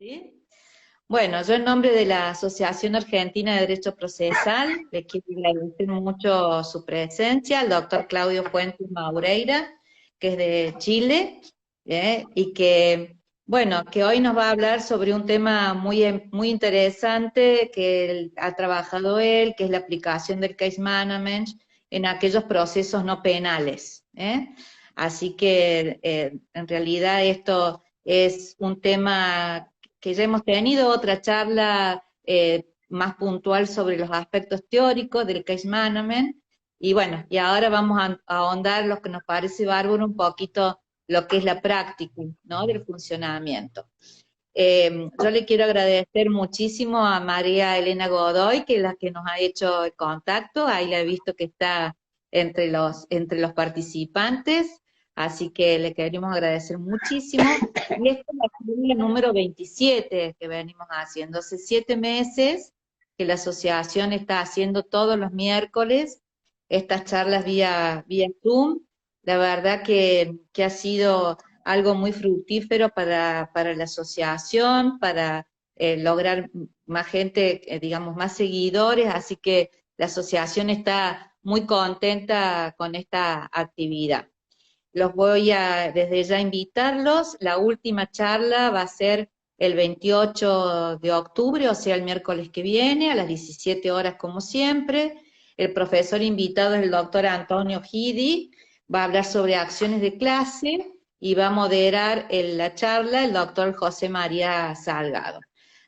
¿Sí? Bueno, yo en nombre de la Asociación Argentina de Derecho Procesal, le quiero agradecer mucho su presencia, al doctor Claudio Fuentes Maureira, que es de Chile, y que, bueno, que hoy nos va a hablar sobre un tema muy interesante que ha trabajado él, que es la aplicación del case management en aquellos procesos no penales. Así que, en realidad, esto es un tema que ya hemos tenido otra charla más puntual sobre los aspectos teóricos del case management, y bueno, y ahora vamos a ahondar lo que nos parece bárbaro un poquito lo que es la práctica, ¿no?, del funcionamiento. Yo le quiero agradecer muchísimo a María Elena Godoy, que es la que nos ha hecho el contacto, ahí la he visto que está entre los participantes, así que le queremos agradecer muchísimo. Y esta es la serie número 27 que venimos haciendo. Hace 7 meses que la asociación está haciendo todos los miércoles estas charlas vía Zoom. La verdad que ha sido algo muy fructífero para la asociación, para lograr más gente, digamos, más seguidores, así que la asociación está muy contenta con esta actividad. Los voy a desde ya invitarlos. La última charla va a ser el 28 de octubre, o sea, el miércoles que viene, a las 17 horas como siempre. El profesor invitado es el doctor Antonio Gidi, va a hablar sobre acciones de clase y va a moderar la charla el doctor José María Salgado.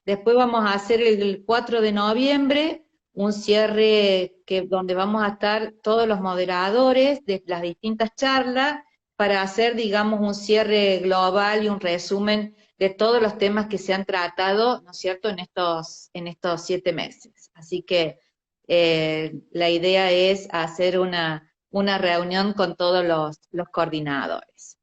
Después vamos a hacer el 4 de noviembre un cierre donde vamos a estar todos los moderadores de las distintas charlas para hacer, digamos, un cierre global y un resumen de todos los temas que se han tratado, ¿no es cierto?, en estos 7 meses. Así que la idea es hacer una reunión con todos los coordinadores.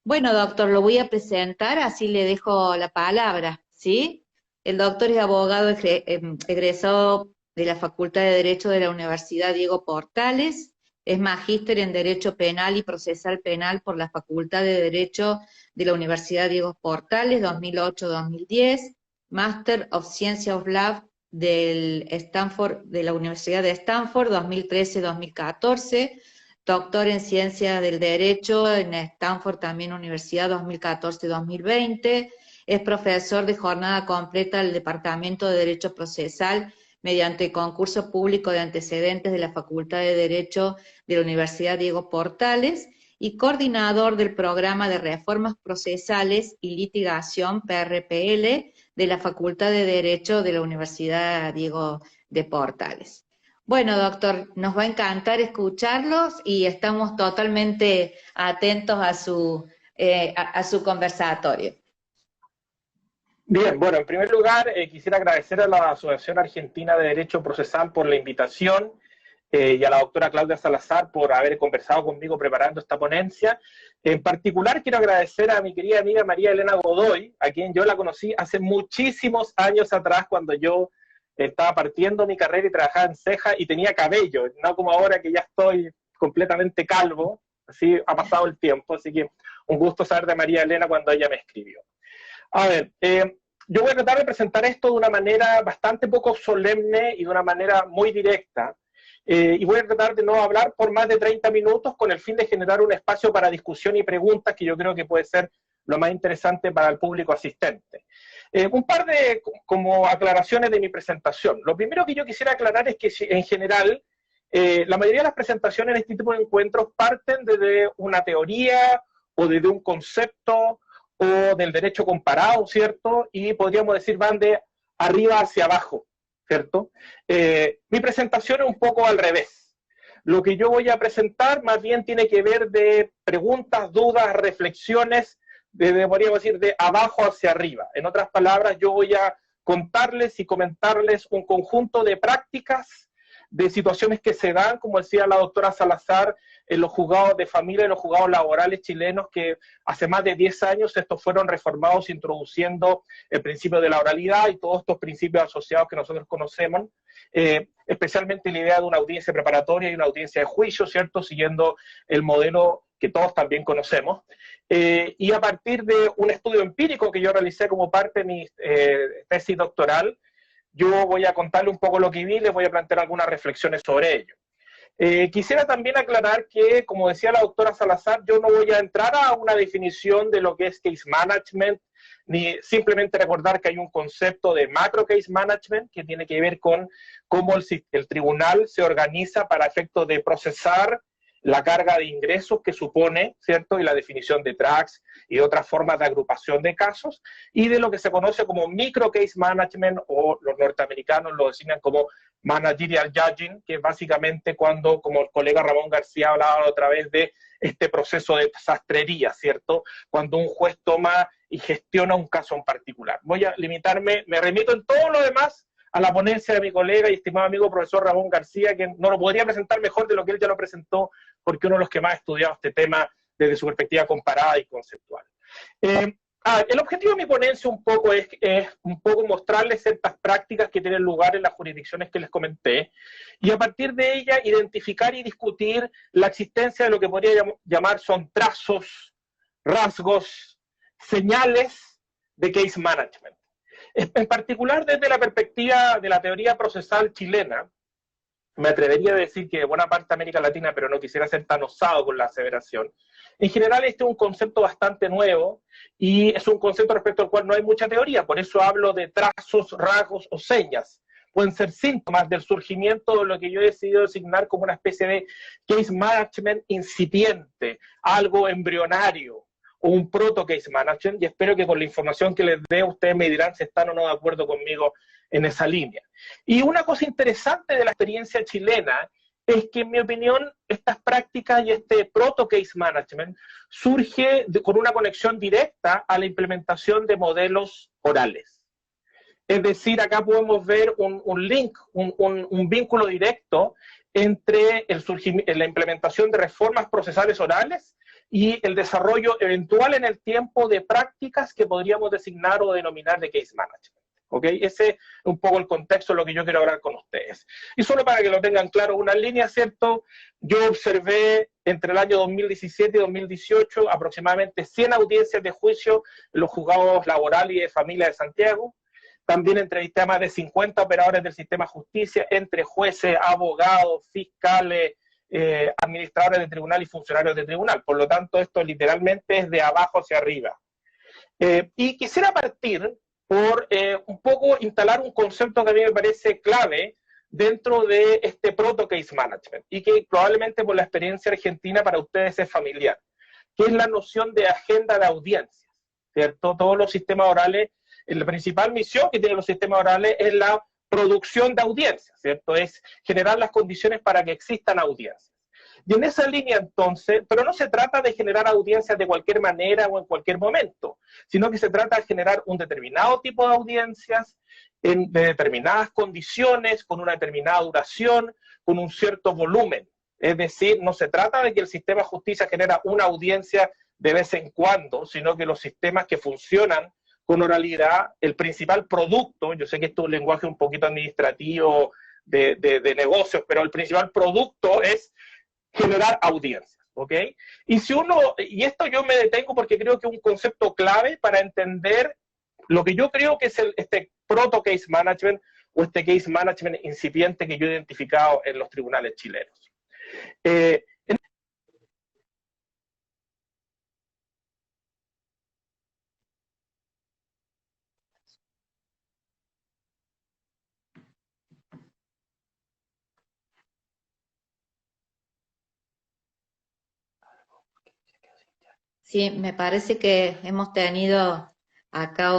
Bueno, doctor, lo voy a presentar, así le dejo la palabra, ¿sí? El doctor es abogado egresado de la Facultad de Derecho de la Universidad Diego Portales, es magíster en Derecho Penal y Procesal Penal por la Facultad de Derecho de la Universidad Diego Portales, 2008-2010, Master of Science of Law de la Universidad de Stanford, 2013-2014, doctor en Ciencias del Derecho en Stanford, también Universidad, 2014-2020, es profesor de jornada completa del Departamento de Derecho Procesal mediante concurso público de antecedentes de la Facultad de Derecho de la Universidad Diego Portales y coordinador del Programa de Reformas Procesales y Litigación, PRPL, de la Facultad de Derecho de la Universidad Diego de Portales. Bueno, doctor, nos va a encantar escucharlos y estamos totalmente atentos a su conversatorio. Bien, bueno, en primer lugar quisiera agradecer a la Asociación Argentina de Derecho Procesal por la invitación y a la doctora Claudia Salazar por haber conversado conmigo preparando esta ponencia. En particular quiero agradecer a mi querida amiga María Elena Godoy, a quien yo la conocí hace muchísimos años atrás cuando yo estaba partiendo mi carrera y trabajaba en ceja y tenía cabello, no como ahora que ya estoy completamente calvo, así ha pasado el tiempo, así que un gusto saber de María Elena cuando ella me escribió. A ver, yo voy a tratar de presentar esto de una manera bastante poco solemne y de una manera muy directa, y voy a tratar de no hablar por más de 30 minutos con el fin de generar un espacio para discusión y preguntas que yo creo que puede ser lo más interesante para el público asistente. Un par de como aclaraciones de mi presentación. Lo primero que yo quisiera aclarar es que en general la mayoría de las presentaciones en este tipo de encuentros parten desde una teoría o desde un concepto o del derecho comparado, ¿cierto? Y podríamos decir van de arriba hacia abajo, ¿cierto? Mi presentación es un poco al revés. Lo que yo voy a presentar más bien tiene que ver de preguntas, dudas, reflexiones, podríamos decir, de abajo hacia arriba. En otras palabras, yo voy a contarles y comentarles un conjunto de prácticas, de situaciones que se dan, como decía la doctora Salazar, en los juzgados de familia y los juzgados laborales chilenos, que hace más de 10 años estos fueron reformados, introduciendo el principio de la oralidad y todos estos principios asociados que nosotros conocemos, especialmente la idea de una audiencia preparatoria y una audiencia de juicio, ¿cierto?, siguiendo el modelo que todos también conocemos, y a partir de un estudio empírico que yo realicé como parte de mi tesis doctoral, yo voy a contarle un poco lo que vi y les voy a plantear algunas reflexiones sobre ello. Quisiera también aclarar que, como decía la doctora Salazar, yo no voy a entrar a una definición de lo que es case management, ni simplemente recordar que hay un concepto de macro case management que tiene que ver con cómo el tribunal se organiza para efectos de procesar la carga de ingresos que supone, ¿cierto? Y la definición de tracks y otras formas de agrupación de casos, y de lo que se conoce como micro case management, o los norteamericanos lo designan como managerial judging, que es básicamente cuando, como el colega Ramón García hablaba otra vez de este proceso de sastrería, ¿cierto? Cuando un juez toma y gestiona un caso en particular. Voy a limitarme, me remito en todo lo demás a la ponencia de mi colega y estimado amigo profesor Ramón García, que no lo podría presentar mejor de lo que él ya lo presentó, porque uno de los que más ha estudiado este tema desde su perspectiva comparada y conceptual. El objetivo de mi ponencia un poco es un poco mostrarles ciertas prácticas que tienen lugar en las jurisdicciones que les comenté, y a partir de ellas identificar y discutir la existencia de lo que podría llamar son trazos, rasgos, señales de case management. En particular, desde la perspectiva de la teoría procesal chilena, me atrevería a decir que de buena parte de América Latina, pero no quisiera ser tan osado con la aseveración. En general, este es un concepto bastante nuevo y es un concepto respecto al cual no hay mucha teoría, por eso hablo de trazos, rasgos o señas. Pueden ser síntomas del surgimiento de lo que yo he decidido designar como una especie de case management incipiente, algo embrionario, o un proto case management, y espero que con la información que les dé ustedes me dirán si están o no de acuerdo conmigo en esa línea. Y una cosa interesante de la experiencia chilena es que, en mi opinión, estas prácticas y este proto case management surge con una conexión directa a la implementación de modelos orales. Es decir, acá podemos ver un link, un vínculo directo entre la implementación de reformas procesales orales y el desarrollo eventual en el tiempo de prácticas que podríamos designar o denominar de case management. ¿Okay? Ese es un poco el contexto de lo que yo quiero hablar con ustedes. Y solo para que lo tengan claro, una línea, ¿cierto? Yo observé entre el año 2017 y 2018 aproximadamente 100 audiencias de juicio en los juzgados laborales y de familia de Santiago. También entrevisté a más de 50 operadores del sistema de justicia, entre jueces, abogados, fiscales, administradores de tribunal y funcionarios de tribunal. Por lo tanto, esto literalmente es de abajo hacia arriba. Y quisiera partir por un poco instalar un concepto que a mí me parece clave dentro de este proto case management, y que probablemente por la experiencia argentina para ustedes es familiar, que es la noción de agenda de audiencias, ¿cierto? Todos los sistemas orales, la principal misión que tienen los sistemas orales es la producción de audiencias, ¿cierto? Es generar las condiciones para que existan audiencias. Y en esa línea, entonces, pero no se trata de generar audiencias de cualquier manera o en cualquier momento, sino que se trata de generar un determinado tipo de audiencias de determinadas condiciones, con una determinada duración, con un cierto volumen. Es decir, no se trata de que el sistema de justicia genera una audiencia de vez en cuando, sino que los sistemas que funcionan con oralidad, el principal producto, yo sé que esto es un lenguaje un poquito administrativo de negocios, pero el principal producto es generar audiencias, ¿ok? Y esto yo me detengo porque creo que es un concepto clave para entender lo que yo creo que es este proto case management o este case management incipiente que yo he identificado en los tribunales chilenos. Sí, me parece que hemos tenido acá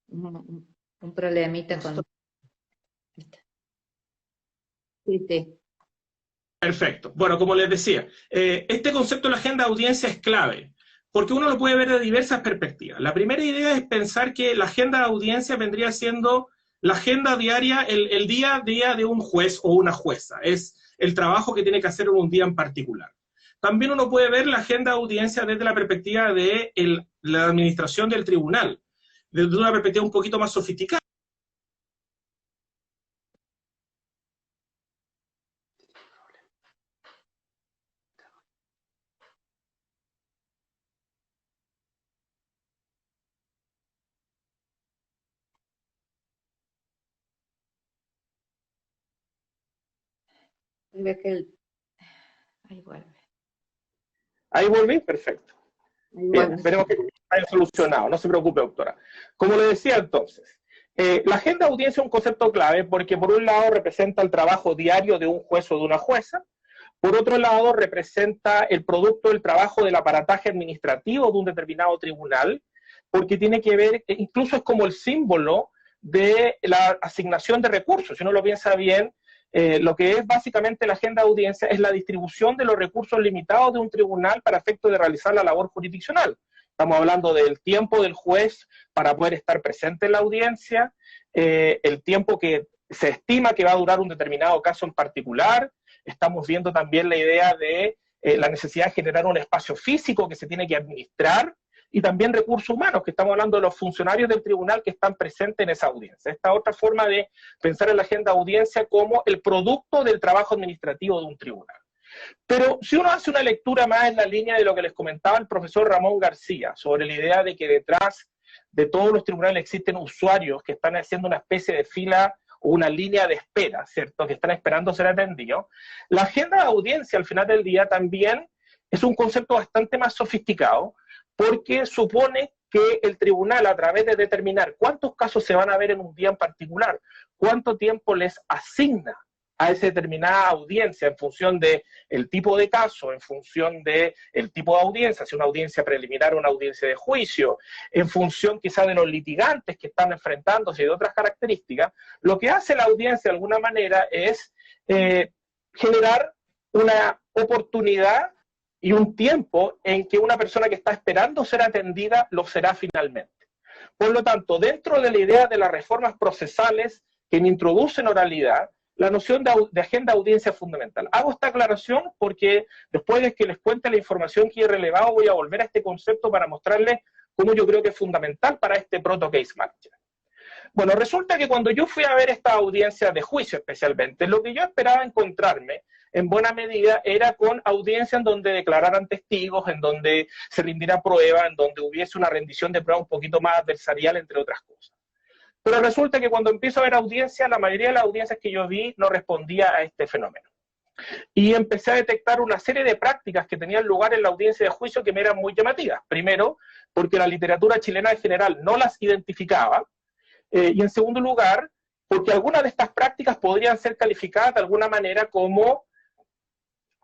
un problemita con... Sí, sí. Perfecto. Bueno, como les decía, este concepto de la agenda de audiencia es clave, porque uno lo puede ver de diversas perspectivas. La primera idea es pensar que la agenda de audiencia vendría siendo la agenda diaria, el día a día de un juez o una jueza. Es el trabajo que tiene que hacer en un día en particular. También uno puede ver la agenda de audiencia desde la perspectiva de la administración del tribunal, desde una perspectiva un poquito más sofisticada. Ve que ahí vuelve. Ahí volví, perfecto. Ahí Bien, vuelve. esperemos que haya solucionado, no se preocupe, doctora. Como le decía entonces, la agenda de audiencia es un concepto clave porque por un lado representa el trabajo diario de un juez o de una jueza, por otro lado representa el producto del trabajo del aparataje administrativo de un determinado tribunal, porque tiene que ver, incluso es como el símbolo de la asignación de recursos. Si uno lo piensa bien, lo que es básicamente la agenda de audiencia es la distribución de los recursos limitados de un tribunal para efecto de realizar la labor jurisdiccional. Estamos hablando del tiempo del juez para poder estar presente en la audiencia, el tiempo que se estima que va a durar un determinado caso en particular. Estamos viendo también la idea de la necesidad de generar un espacio físico que se tiene que administrar, y también recursos humanos, que estamos hablando de los funcionarios del tribunal que están presentes en esa audiencia. Esta otra forma de pensar en la agenda de audiencia como el producto del trabajo administrativo de un tribunal. Pero si uno hace una lectura más en la línea de lo que les comentaba el profesor Ramón García, sobre la idea de que detrás de todos los tribunales existen usuarios que están haciendo una especie de fila o una línea de espera, ¿cierto?, que están esperando ser atendidos, la agenda de audiencia al final del día también es un concepto bastante más sofisticado, porque supone que el tribunal, a través de determinar cuántos casos se van a ver en un día en particular, cuánto tiempo les asigna a esa determinada audiencia en función del tipo de caso, en función del tipo de audiencia, si una audiencia preliminar o una audiencia de juicio, en función quizá de los litigantes que están enfrentándose y de otras características, lo que hace la audiencia de alguna manera es generar una oportunidad y un tiempo en que una persona que está esperando ser atendida lo será finalmente. Por lo tanto, dentro de la idea de las reformas procesales que introducen oralidad, la noción de agenda de audiencia es fundamental. Hago esta aclaración porque después de que les cuente la información que he relevado, voy a volver a este concepto para mostrarles cómo yo creo que es fundamental para este proto case manager. Bueno, resulta que cuando yo fui a ver esta audiencia de juicio especialmente, lo que yo esperaba encontrarme en buena medida era con audiencias en donde declararan testigos, en donde se rindiera prueba, en donde hubiese una rendición de prueba un poquito más adversarial, entre otras cosas. Pero resulta que cuando empiezo a ver audiencias, la mayoría de las audiencias que yo vi no respondía a este fenómeno. Y empecé a detectar una serie de prácticas que tenían lugar en la audiencia de juicio que me eran muy llamativas. Primero, porque la literatura chilena en general no las identificaba, y en segundo lugar, porque algunas de estas prácticas podrían ser calificadas de alguna manera como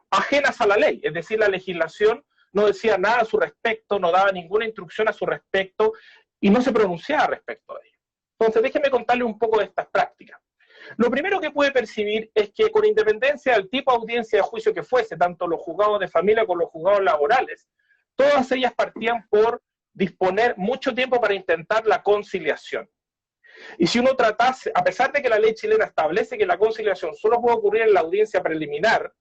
ajenas a la ley, es decir, la legislación no decía nada a su respecto, no daba ninguna instrucción a su respecto y no se pronunciaba respecto a ello. Entonces, déjenme contarles un poco de estas prácticas. Lo primero que puede percibir es que con independencia del tipo de audiencia de juicio que fuese, tanto los juzgados de familia como los juzgados laborales, todas ellas partían por disponer mucho tiempo para intentar la conciliación. Y si uno tratase, a pesar de que la ley chilena establece que la conciliación solo puede ocurrir en la audiencia preliminar,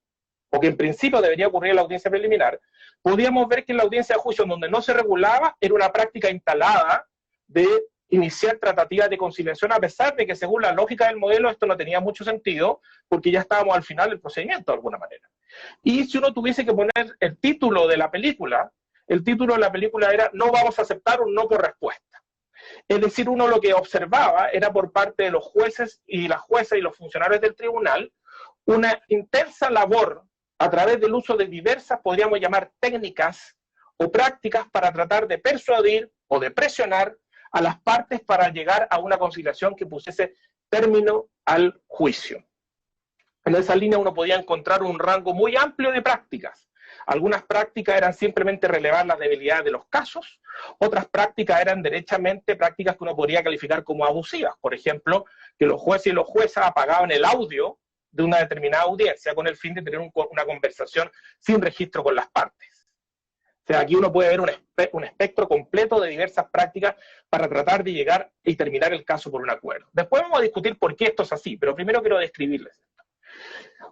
o que en principio debería ocurrir en la audiencia preliminar, podíamos ver que en la audiencia de juicio donde no se regulaba era una práctica instalada de iniciar tratativas de conciliación, a pesar de que según la lógica del modelo esto no tenía mucho sentido, porque ya estábamos al final del procedimiento de alguna manera. Y si uno tuviese que poner el título de la película, el título de la película era "No vamos a aceptar un no por respuesta". Es decir, uno lo que observaba era por parte de los jueces y las juezas y los funcionarios del tribunal una intensa labor a través del uso de diversas, podríamos llamar, técnicas o prácticas para tratar de persuadir o de presionar a las partes para llegar a una conciliación que pusiese término al juicio. En esa línea uno podía encontrar un rango muy amplio de prácticas. Algunas prácticas eran simplemente relevar las debilidades de los casos, otras prácticas eran derechamente prácticas que uno podría calificar como abusivas. Por ejemplo, que los jueces y las juezas apagaban el audio de una determinada audiencia con el fin de tener una conversación sin registro con las partes. O sea, aquí uno puede ver un espectro completo de diversas prácticas para tratar de llegar y terminar el caso por un acuerdo. Después vamos a discutir por qué esto es así, pero primero quiero describirles esto.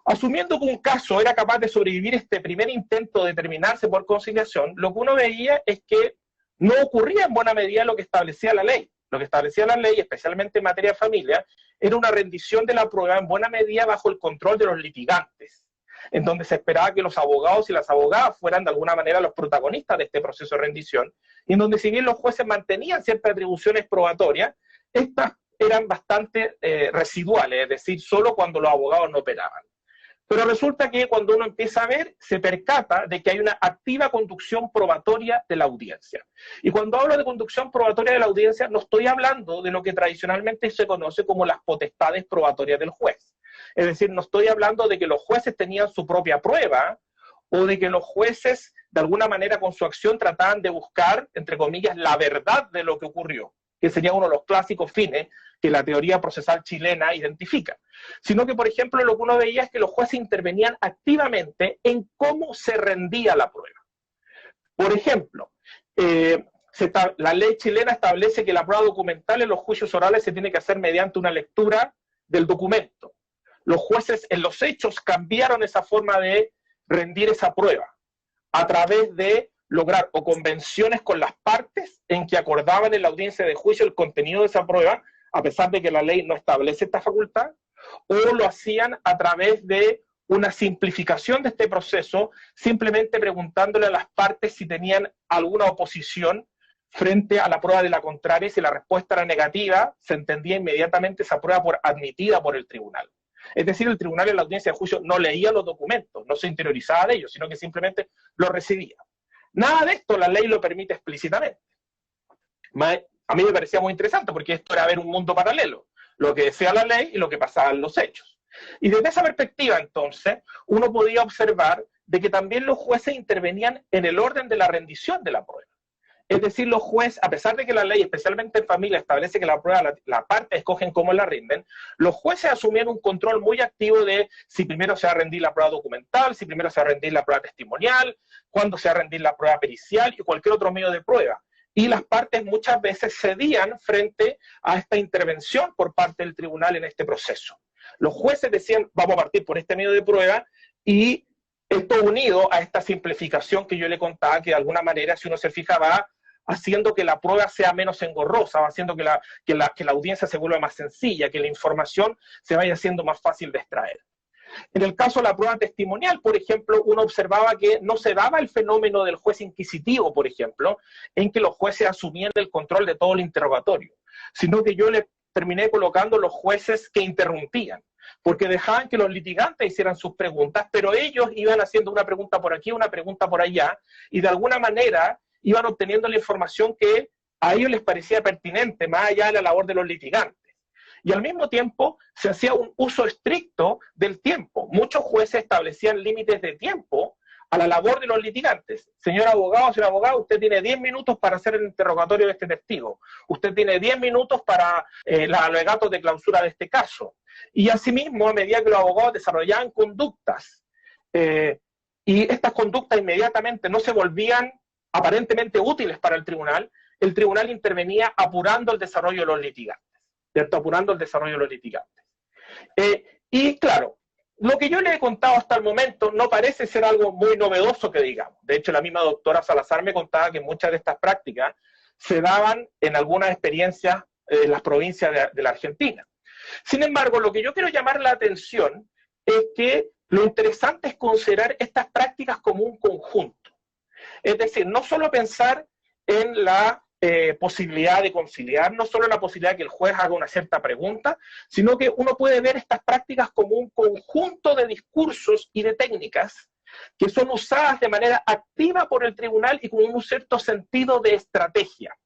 Asumiendo que un caso era capaz de sobrevivir este primer intento de terminarse por conciliación, lo que uno veía es que no ocurría en buena medida lo que establecía la ley. Lo que establecía la ley, especialmente en materia de familia, era una rendición de la prueba en buena medida bajo el control de los litigantes, en donde se esperaba que los abogados y las abogadas fueran de alguna manera los protagonistas de este proceso de rendición, y en donde si bien los jueces mantenían ciertas atribuciones probatorias, estas eran bastante residuales, es decir, solo cuando los abogados no operaban. Pero resulta que cuando uno empieza a ver, se percata de que hay una activa conducción probatoria de la audiencia. Y cuando hablo de conducción probatoria de la audiencia, no estoy hablando de lo que tradicionalmente se conoce como las potestades probatorias del juez. Es decir, no estoy hablando de que los jueces tenían su propia prueba o de que los jueces, de alguna manera, con su acción trataban de buscar, entre comillas, la verdad de lo que ocurrió, que sería uno de los clásicos fines que la teoría procesal chilena identifica, sino que, por ejemplo, lo que uno veía es que los jueces intervenían activamente en cómo se rendía la prueba. Por ejemplo, la ley chilena establece que la prueba documental en los juicios orales se tiene que hacer mediante una lectura del documento. Los jueces en los hechos cambiaron esa forma de rendir esa prueba a través de lograr o convenciones con las partes en que acordaban en la audiencia de juicio el contenido de esa prueba, a pesar de que la ley no establece esta facultad, o lo hacían a través de una simplificación de este proceso, simplemente preguntándole a las partes si tenían alguna oposición frente a la prueba de la contraria, y si la respuesta era negativa, se entendía inmediatamente esa prueba por admitida por el tribunal. Es decir, el tribunal en la audiencia de juicio no leía los documentos, no se interiorizaba de ellos, sino que simplemente los recibía. Nada de esto la ley lo permite explícitamente. A mí me parecía muy interesante porque esto era ver un mundo paralelo, lo que decía la ley y lo que pasaba en los hechos. Y desde esa perspectiva, entonces, uno podía observar de que también los jueces intervenían en el orden de la rendición de la prueba. Es decir, los jueces, a pesar de que la ley, especialmente en familia, establece que la prueba, la parte escogen cómo la rinden, los jueces asumían un control muy activo de si primero se va a rendir la prueba documental, si primero se va a rendir la prueba testimonial, cuándo se va a rendir la prueba pericial y cualquier otro medio de prueba. Y las partes muchas veces cedían frente a esta intervención por parte del tribunal en este proceso. Los jueces decían, vamos a partir por este medio de prueba, y esto unido a esta simplificación que yo le contaba, que de alguna manera, si uno se fija, va haciendo que la prueba sea menos engorrosa, va haciendo que la audiencia se vuelva más sencilla, que la información se vaya haciendo más fácil de extraer. En el caso de la prueba testimonial, por ejemplo, uno observaba que no se daba el fenómeno del juez inquisitivo, por ejemplo, en que los jueces asumían el control de todo el interrogatorio, sino que yo le terminé colocando los jueces que interrumpían, porque dejaban que los litigantes hicieran sus preguntas, pero ellos iban haciendo una pregunta por aquí, una pregunta por allá, y de alguna manera iban obteniendo la información que a ellos les parecía pertinente, más allá de la labor de los litigantes. Y al mismo tiempo se hacía un uso estricto del tiempo. Muchos jueces establecían límites de tiempo a la labor de los litigantes. Señor abogado, señor abogado, usted tiene 10 minutos para hacer el interrogatorio de este testigo. Usted tiene 10 minutos para los alegatos de clausura de este caso. Y asimismo, a medida que los abogados desarrollaban conductas, y estas conductas inmediatamente no se volvían aparentemente útiles para el tribunal intervenía apurando el desarrollo de los litigantes, ¿cierto? Apurando el desarrollo de los litigantes. Y claro, lo que yo le he contado hasta el momento no parece ser algo muy novedoso que digamos. De hecho, la misma doctora Salazar me contaba que muchas de estas prácticas se daban en algunas experiencias en las provincias de la Argentina. Sin embargo, lo que yo quiero llamar la atención es que lo interesante es considerar estas prácticas como un conjunto. Es decir, no solo pensar en la posibilidad de conciliar, no solo la posibilidad de que el juez haga una cierta pregunta, sino que uno puede ver estas prácticas como un conjunto de discursos y de técnicas que son usadas de manera activa por el tribunal y con un cierto sentido de estrategia.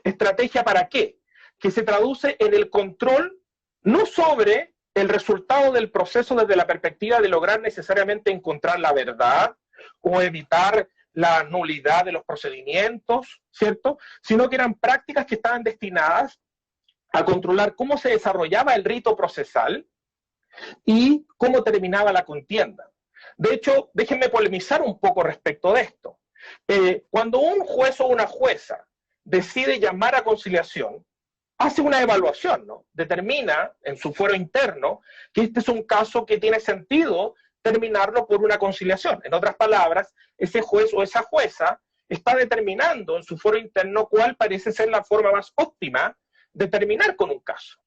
¿Estrategia para qué? Que se traduce en el control no sobre el resultado del proceso desde la perspectiva de lograr necesariamente encontrar la verdad o evitar la nulidad de los procedimientos, ¿cierto? Sino que eran prácticas que estaban destinadas a controlar cómo se desarrollaba el rito procesal y cómo terminaba la contienda. De hecho, déjenme polemizar un poco respecto de esto. Cuando un juez o una jueza decide llamar a conciliación, hace una evaluación, ¿no? Determina en su fuero interno que este es un caso que tiene sentido terminarlo por una conciliación. En otras palabras, ese juez o esa jueza está determinando en su foro interno cuál parece ser la forma más óptima de terminar con un caso.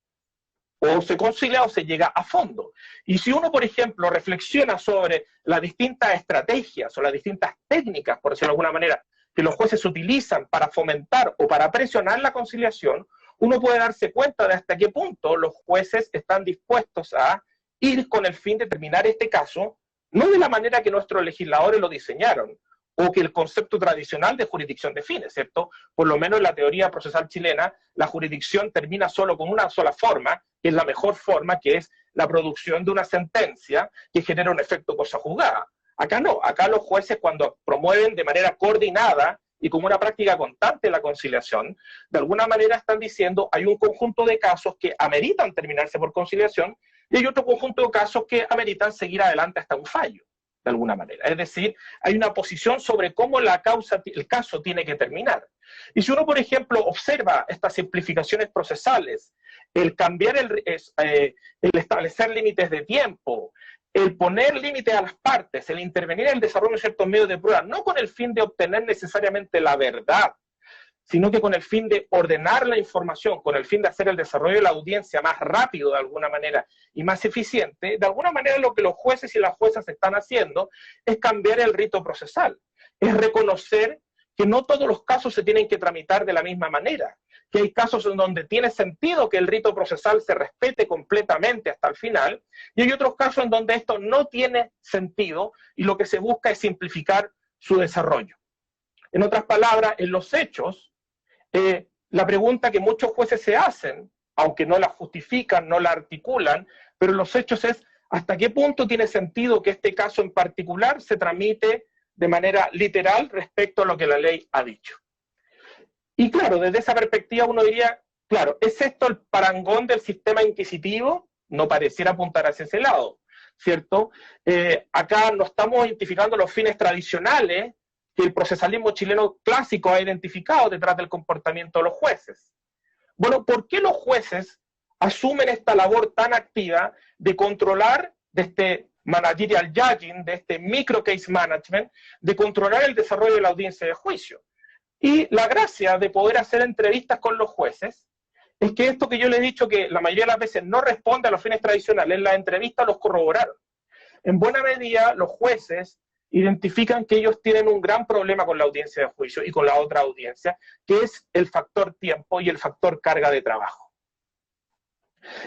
O se concilia o se llega a fondo. Y si uno, por ejemplo, reflexiona sobre las distintas estrategias o las distintas técnicas, por decirlo de alguna manera, que los jueces utilizan para fomentar o para presionar la conciliación, uno puede darse cuenta de hasta qué punto los jueces están dispuestos a ir con el fin de terminar este caso, no de la manera que nuestros legisladores lo diseñaron, o que el concepto tradicional de jurisdicción define, ¿cierto? Por lo menos en la teoría procesal chilena, la jurisdicción termina solo con una sola forma, que es la mejor forma, que es la producción de una sentencia que genera un efecto cosa juzgada. Acá no, acá los jueces cuando promueven de manera coordinada y como una práctica constante la conciliación, de alguna manera están diciendo hay un conjunto de casos que ameritan terminarse por conciliación y hay otro conjunto de casos que ameritan seguir adelante hasta un fallo, de alguna manera. Es decir, hay una posición sobre cómo el caso tiene que terminar. Y si uno, por ejemplo, observa estas simplificaciones procesales, el cambiar, el establecer límites de tiempo, el poner límites a las partes, el intervenir en el desarrollo de ciertos medios de prueba, no con el fin de obtener necesariamente la verdad, sino que con el fin de ordenar la información, con el fin de hacer el desarrollo de la audiencia más rápido de alguna manera y más eficiente, de alguna manera lo que los jueces y las juezas están haciendo es cambiar el rito procesal, es reconocer que no todos los casos se tienen que tramitar de la misma manera, que hay casos en donde tiene sentido que el rito procesal se respete completamente hasta el final, y hay otros casos en donde esto no tiene sentido y lo que se busca es simplificar su desarrollo. En otras palabras, en los hechos, la pregunta que muchos jueces se hacen, aunque no la justifican, no la articulan, pero en los hechos es hasta qué punto tiene sentido que este caso en particular se tramite de manera literal respecto a lo que la ley ha dicho. Y claro, desde esa perspectiva uno diría, claro, ¿es esto el parangón del sistema inquisitivo? No pareciera apuntar hacia ese lado, ¿cierto? Acá no estamos identificando los fines tradicionales que el procesalismo chileno clásico ha identificado detrás del comportamiento de los jueces. Bueno, ¿por qué los jueces asumen esta labor tan activa de controlar, de este managerial judging, de este micro case management, de controlar el desarrollo de la audiencia de juicio? Y la gracia de poder hacer entrevistas con los jueces es que esto que yo les he dicho que la mayoría de las veces no responde a los fines tradicionales, las entrevistas los corroboraron. En buena medida, los jueces identifican que ellos tienen un gran problema con la audiencia de juicio y con la otra audiencia, que es el factor tiempo y el factor carga de trabajo.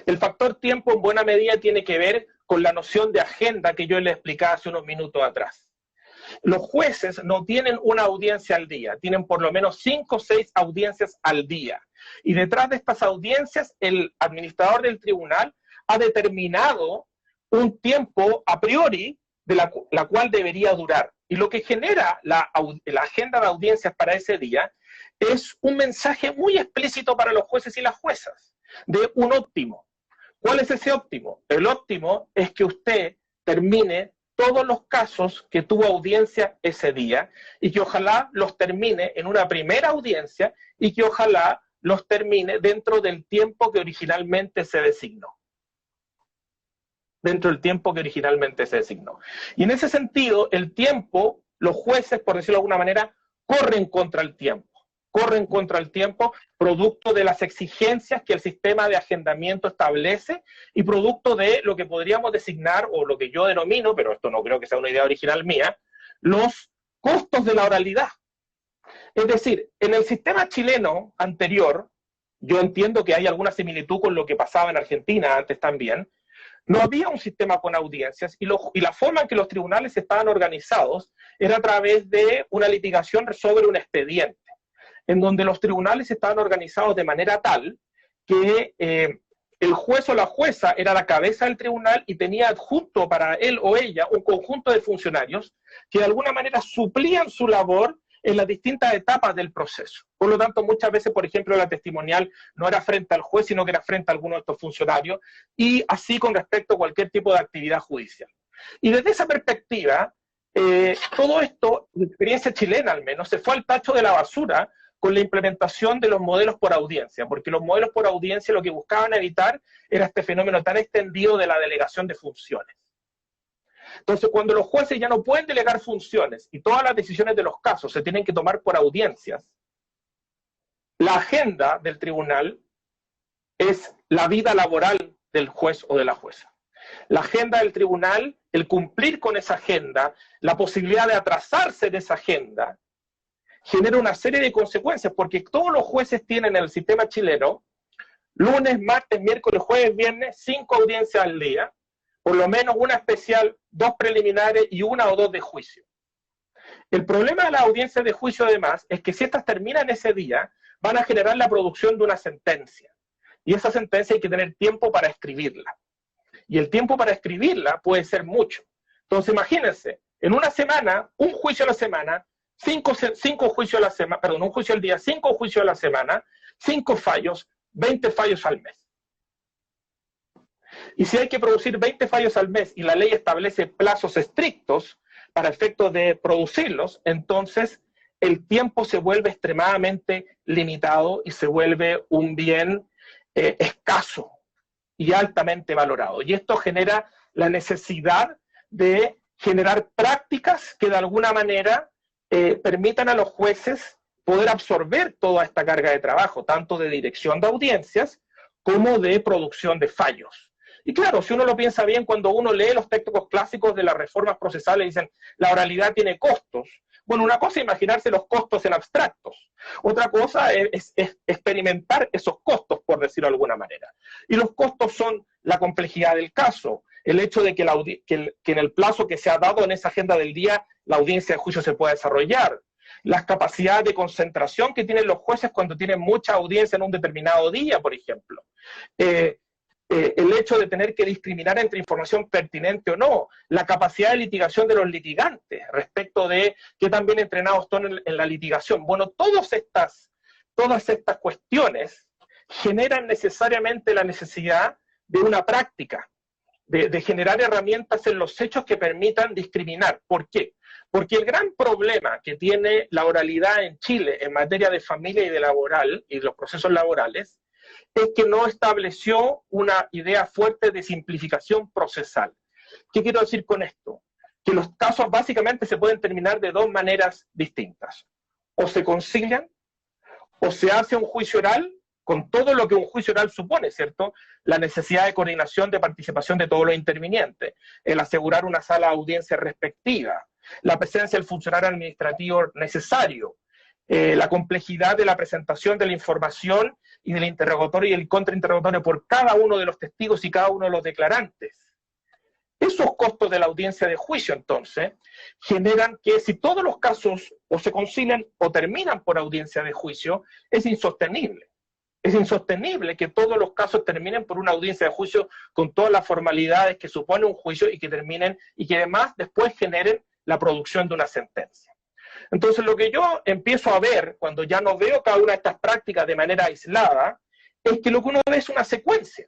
El factor tiempo en buena medida tiene que ver con la noción de agenda que yo les explicaba hace unos minutos atrás. Los jueces no tienen una audiencia al día, tienen por lo menos 5 o 6 audiencias al día. Y detrás de estas audiencias, el administrador del tribunal ha determinado un tiempo a priori de la cual debería durar. Y lo que genera la agenda de audiencias para ese día es un mensaje muy explícito para los jueces y las juezas, de un óptimo. ¿Cuál es ese óptimo? El óptimo es que usted termine todos los casos que tuvo audiencia ese día y que ojalá los termine en una primera audiencia y que ojalá los termine dentro del tiempo que originalmente se designó. Dentro del tiempo que originalmente se designó. Y en ese sentido, el tiempo, los jueces, por decirlo de alguna manera, corren contra el tiempo. Corren contra el tiempo producto de las exigencias que el sistema de agendamiento establece y producto de lo que podríamos designar, o lo que yo denomino, pero esto no creo que sea una idea original mía, los costos de la oralidad. Es decir, en el sistema chileno anterior, yo entiendo que hay alguna similitud con lo que pasaba en Argentina antes también, no había un sistema con audiencias y la forma en que los tribunales estaban organizados era a través de una litigación sobre un expediente, en donde los tribunales estaban organizados de manera tal que el juez o la jueza era la cabeza del tribunal y tenía adjunto para él o ella un conjunto de funcionarios que de alguna manera suplían su labor en las distintas etapas del proceso. Por lo tanto, muchas veces, por ejemplo, la testimonial no era frente al juez, sino que era frente a alguno de estos funcionarios, y así con respecto a cualquier tipo de actividad judicial. Y desde esa perspectiva, todo esto, la experiencia chilena al menos, se fue al tacho de la basura con la implementación de los modelos por audiencia, porque los modelos por audiencia lo que buscaban evitar era este fenómeno tan extendido de la delegación de funciones. Entonces, cuando los jueces ya no pueden delegar funciones y todas las decisiones de los casos se tienen que tomar por audiencias, la agenda del tribunal es la vida laboral del juez o de la jueza. La agenda del tribunal, el cumplir con esa agenda, la posibilidad de atrasarse de esa agenda, genera una serie de consecuencias, porque todos los jueces tienen en el sistema chileno, lunes, martes, miércoles, jueves, viernes, 5 audiencias al día, por lo menos una especial, 2 preliminares y 1 o 2 de juicio. El problema de las audiencias de juicio, además, es que si estas terminan ese día, van a generar la producción de una sentencia. Y esa sentencia hay que tener tiempo para escribirla. Y el tiempo para escribirla puede ser mucho. Entonces, imagínense, en una semana, un juicio a la semana, 5 juicios a la semana, perdón, un juicio al día, 5 juicios a la semana, 5 fallos, 20 fallos al mes. Y si hay que producir 20 fallos al mes y la ley establece plazos estrictos para efectos de producirlos, entonces el tiempo se vuelve extremadamente limitado y se vuelve un bien escaso y altamente valorado. Y esto genera la necesidad de generar prácticas que de alguna manera permitan a los jueces poder absorber toda esta carga de trabajo, tanto de dirección de audiencias como de producción de fallos. Y claro, si uno lo piensa bien, cuando uno lee los textos clásicos de las reformas procesales, dicen, la oralidad tiene costos. Bueno, una cosa es imaginarse los costos en abstractos. Otra cosa es experimentar esos costos, por decirlo de alguna manera. Y los costos son la complejidad del caso, el hecho de que en el plazo que se ha dado en esa agenda del día, la audiencia de juicio se pueda desarrollar, las capacidades de concentración que tienen los jueces cuando tienen mucha audiencia en un determinado día, por ejemplo. El hecho de tener que discriminar entre información pertinente o no, la capacidad de litigación de los litigantes respecto de qué tan bien entrenados están en la litigación. Bueno, todas estas cuestiones generan necesariamente la necesidad de una práctica, de generar herramientas en los hechos que permitan discriminar. ¿Por qué? Porque el gran problema que tiene la oralidad en Chile en materia de familia y de laboral y los procesos laborales es que no estableció una idea fuerte de simplificación procesal. ¿Qué quiero decir con esto? Que los casos básicamente se pueden terminar de 2 maneras distintas. O se concilian, o se hace un juicio oral, con todo lo que un juicio oral supone, ¿cierto? La necesidad de coordinación, de participación de todos los intervinientes, el asegurar una sala de audiencia respectiva, la presencia del funcionario administrativo necesario, la complejidad de la presentación de la información y del interrogatorio y el contrainterrogatorio por cada uno de los testigos y cada uno de los declarantes. Esos costos de la audiencia de juicio, entonces, generan que si todos los casos o se concilian o terminan por audiencia de juicio, es insostenible. Es insostenible que todos los casos terminen por una audiencia de juicio con todas las formalidades que supone un juicio y que terminen y que además después generen la producción de una sentencia. Entonces, lo que yo empiezo a ver, cuando ya no veo cada una de estas prácticas de manera aislada, es que lo que uno ve es una secuencia.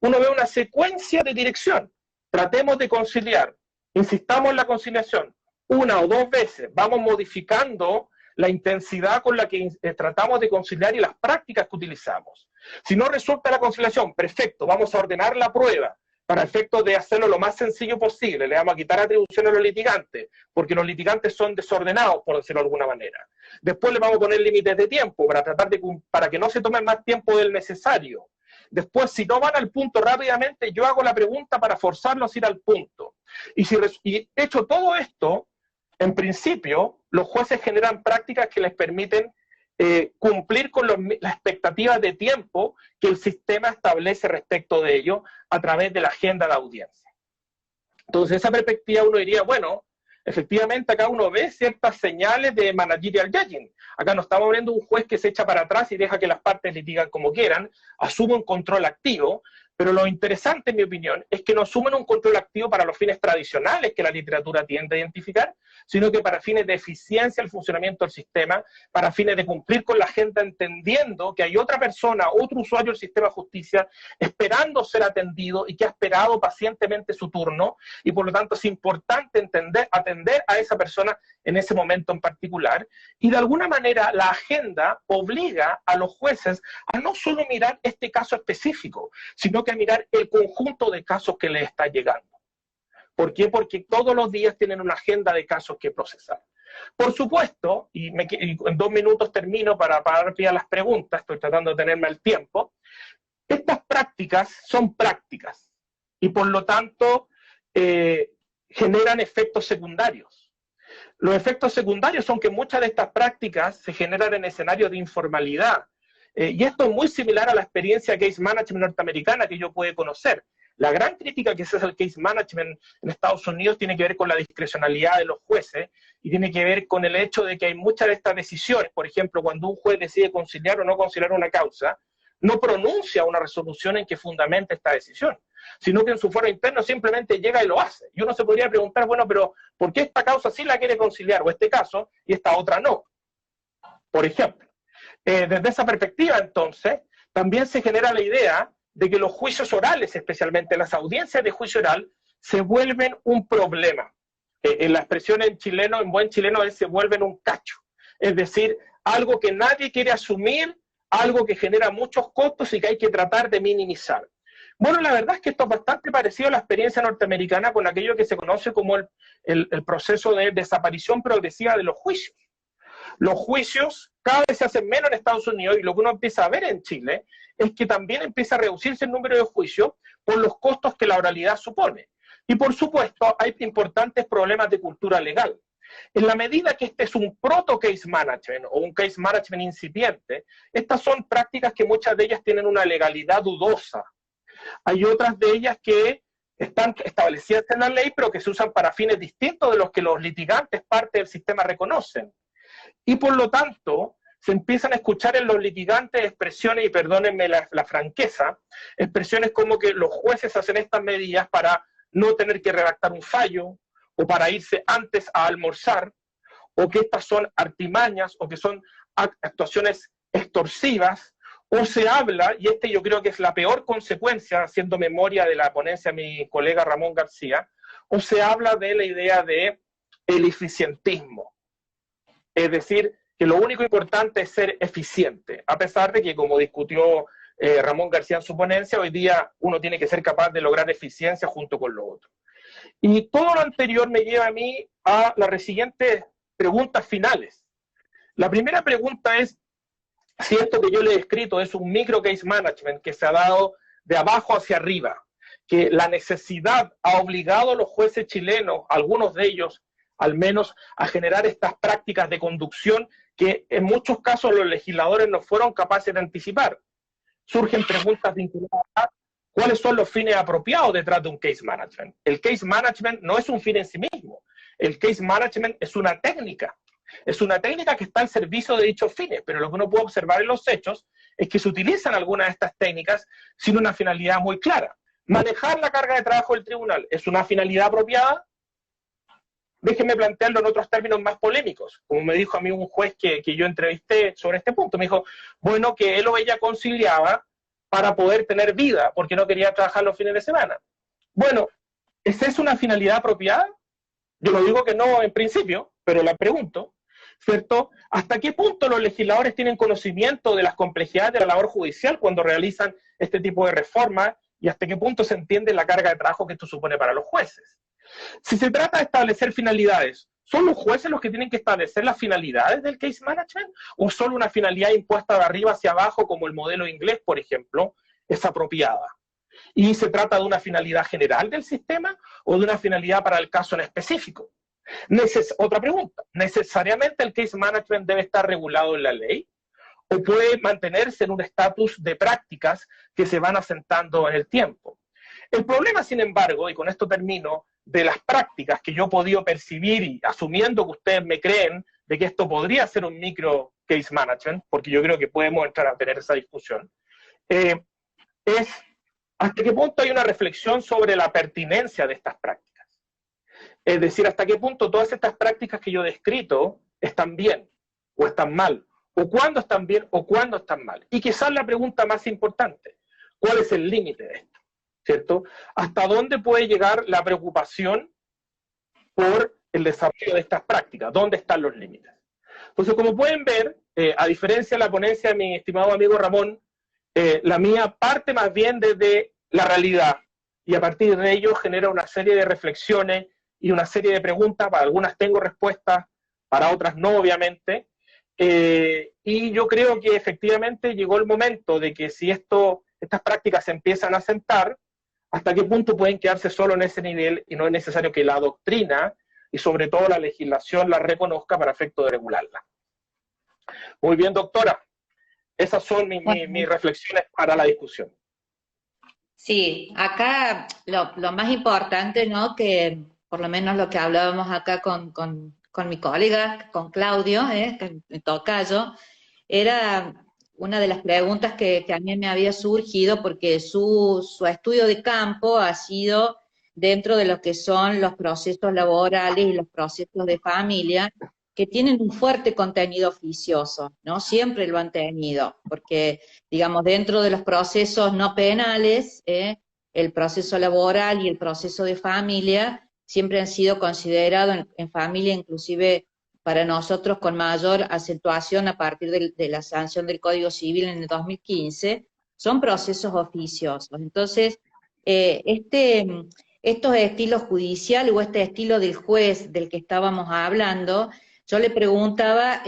Uno ve una secuencia de dirección. Tratemos de conciliar, insistamos en la conciliación, 1 o 2 veces, vamos modificando la intensidad con la que tratamos de conciliar y las prácticas que utilizamos. Si no resulta la conciliación, perfecto, vamos a ordenar la prueba, para efectos de hacerlo lo más sencillo posible. Le vamos a quitar atribuciones a los litigantes, porque los litigantes son desordenados, por decirlo de alguna manera. Después le vamos a poner límites de tiempo, para que no se tome más tiempo del necesario. Después, si no van al punto rápidamente, yo hago la pregunta para forzarlos a ir al punto. Y hecho todo esto, en principio, los jueces generan prácticas que les permiten cumplir con las expectativas de tiempo que el sistema establece respecto de ello a través de la agenda de audiencia. Entonces, esa perspectiva uno diría, bueno, efectivamente acá uno ve ciertas señales de managerial judging. Acá no estamos viendo un juez que se echa para atrás y deja que las partes litigan como quieran, asume un control activo, pero lo interesante, en mi opinión, es que no asumen un control activo para los fines tradicionales que la literatura tiende a identificar, sino que para fines de eficiencia del funcionamiento del sistema, para fines de cumplir con la agenda, entendiendo que hay otra persona, otro usuario del sistema de justicia, esperando ser atendido y que ha esperado pacientemente su turno, y por lo tanto es importante atender a esa persona en ese momento en particular, y de alguna manera la agenda obliga a los jueces a no solo mirar este caso específico, sino que a mirar el conjunto de casos que les está llegando. ¿Por qué? Porque todos los días tienen una agenda de casos que procesar. Por supuesto, y en 2 minutos termino para dar pie a las preguntas, estoy tratando de tenerme el tiempo, estas prácticas son prácticas y por lo tanto generan efectos secundarios. Los efectos secundarios son que muchas de estas prácticas se generan en escenarios de informalidad. Y esto es muy similar a la experiencia case management norteamericana que yo pude conocer. La gran crítica que se hace al case management en Estados Unidos tiene que ver con la discrecionalidad de los jueces y tiene que ver con el hecho de que hay muchas de estas decisiones, por ejemplo, cuando un juez decide conciliar o no conciliar una causa, no pronuncia una resolución en que fundamente esta decisión, sino que en su fuero interno simplemente llega y lo hace. Y uno se podría preguntar, bueno, pero ¿por qué esta causa sí la quiere conciliar, o este caso, y esta otra no? Por ejemplo. Desde esa perspectiva, entonces, también se genera la idea de que los juicios orales, especialmente las audiencias de juicio oral, se vuelven un problema. En la expresión en chileno, en buen chileno, es se vuelven un cacho. Es decir, algo que nadie quiere asumir, algo que genera muchos costos y que hay que tratar de minimizar. Bueno, la verdad es que esto es bastante parecido a la experiencia norteamericana con aquello que se conoce como el proceso de desaparición progresiva de los juicios. Los juicios cada vez se hacen menos en Estados Unidos y lo que uno empieza a ver en Chile es que también empieza a reducirse el número de juicios por los costos que la oralidad supone. Y por supuesto hay importantes problemas de cultura legal. En la medida que este es un proto-case management o un case management incipiente, estas son prácticas que muchas de ellas tienen una legalidad dudosa. Hay otras de ellas que están establecidas en la ley, pero que se usan para fines distintos de los que los litigantes, parte del sistema, reconocen. Y por lo tanto, se empiezan a escuchar en los litigantes expresiones, y perdónenme la franqueza, expresiones como que los jueces hacen estas medidas para no tener que redactar un fallo, o para irse antes a almorzar, o que estas son artimañas, o que son actuaciones extorsivas, o se habla, y yo creo que es la peor consecuencia, haciendo memoria de la ponencia de mi colega Ramón García, o se habla de la idea de el eficientismo. Es decir, que lo único importante es ser eficiente, a pesar de que, como discutió Ramón García en su ponencia, hoy día uno tiene que ser capaz de lograr eficiencia junto con lo otro. Y todo lo anterior me lleva a mí a las siguientes preguntas finales. La primera pregunta es si esto que yo le he escrito es un micro case management que se ha dado de abajo hacia arriba, que la necesidad ha obligado a los jueces chilenos, algunos de ellos al menos, a generar estas prácticas de conducción que en muchos casos los legisladores no fueron capaces de anticipar. Surgen preguntas vinculadas a cuáles son los fines apropiados detrás de un case management. El case management no es un fin en sí mismo. El case management es una técnica. Es una técnica que está al servicio de dichos fines, pero lo que uno puede observar en los hechos es que se utilizan algunas de estas técnicas sin una finalidad muy clara. Manejar la carga de trabajo del tribunal es una finalidad apropiada. Déjenme plantearlo en otros términos más polémicos. Como me dijo a mí un juez que yo entrevisté sobre este punto, me dijo, bueno, que él o ella conciliaba para poder tener vida, porque no quería trabajar los fines de semana. Bueno, ¿esa es una finalidad apropiada? Yo no digo que no en principio, pero la pregunto, ¿cierto? ¿Hasta qué punto los legisladores tienen conocimiento de las complejidades de la labor judicial cuando realizan este tipo de reformas y hasta qué punto se entiende la carga de trabajo que esto supone para los jueces? Si se trata de establecer finalidades, ¿son los jueces los que tienen que establecer las finalidades del case management? ¿O solo una finalidad impuesta de arriba hacia abajo, como el modelo inglés, por ejemplo, es apropiada? ¿Y se trata de una finalidad general del sistema o de una finalidad para el caso en específico? Otra pregunta, ¿necesariamente el case management debe estar regulado en la ley? ¿O puede mantenerse en un estatus de prácticas que se van asentando en el tiempo? El problema, sin embargo, y con esto termino, de las prácticas que yo he podido percibir y asumiendo que ustedes me creen de que esto podría ser un micro case management, porque yo creo que podemos entrar a tener esa discusión, es hasta qué punto hay una reflexión sobre la pertinencia de estas prácticas. Es decir, hasta qué punto todas estas prácticas que yo he descrito están bien o están mal, o cuándo están bien o cuándo están mal. Y quizás la pregunta más importante, ¿cuál es el límite de esto? ¿Cierto? ¿Hasta dónde puede llegar la preocupación por el desarrollo de estas prácticas? ¿Dónde están los límites? Entonces, como pueden ver, a diferencia de la ponencia de mi estimado amigo Ramón, la mía parte más bien desde la realidad y a partir de ello genera una serie de reflexiones y una serie de preguntas. Para algunas tengo respuestas, para otras no, obviamente. Y yo creo que efectivamente llegó el momento de que si estas prácticas se empiezan a sentar, hasta qué punto pueden quedarse solo en ese nivel y no es necesario que la doctrina y sobre todo la legislación la reconozca para efecto de regularla. Muy bien, doctora. Esas son mis reflexiones para la discusión. Sí, acá lo más importante, ¿no? Que por lo menos lo que hablábamos acá con mi colega, con Claudio, que me tocayo, era una de las preguntas que a mí me había surgido porque su estudio de campo ha sido dentro de lo que son los procesos laborales y los procesos de familia, que tienen un fuerte contenido oficioso, ¿no? Siempre lo han tenido, porque digamos, dentro de los procesos no penales, el proceso laboral y el proceso de familia siempre han sido considerados en familia, inclusive para nosotros con mayor acentuación a partir de la sanción del Código Civil en el 2015, son procesos oficiosos. Entonces, estos estilos judiciales o este estilo del juez del que estábamos hablando, yo le preguntaba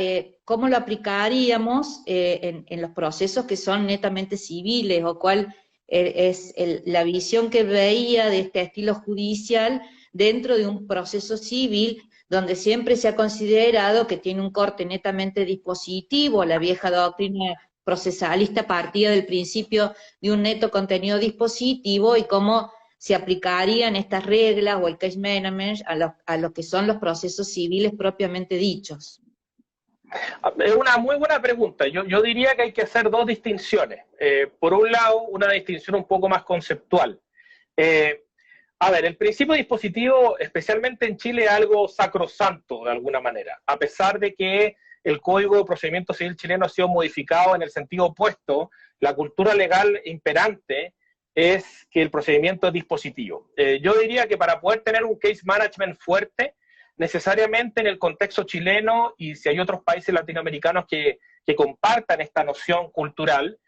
cómo lo aplicaríamos en los procesos que son netamente civiles, o cuál es la visión que veía de este estilo judicial dentro de un proceso civil donde siempre se ha considerado que tiene un corte netamente dispositivo. La vieja doctrina procesalista partía del principio de un neto contenido dispositivo y cómo se aplicarían estas reglas o el case management a lo que son los procesos civiles propiamente dichos. Es una muy buena pregunta. Yo diría que hay que hacer dos distinciones. Por un lado, una distinción un poco más conceptual. A ver, el principio dispositivo, especialmente en Chile, es algo sacrosanto de alguna manera, a pesar de que el Código de Procedimiento Civil chileno ha sido modificado en el sentido opuesto. La cultura legal imperante es que el procedimiento es dispositivo. Yo diría que para poder tener un case management fuerte, necesariamente en el contexto chileno, y si hay otros países latinoamericanos que compartan esta noción cultural,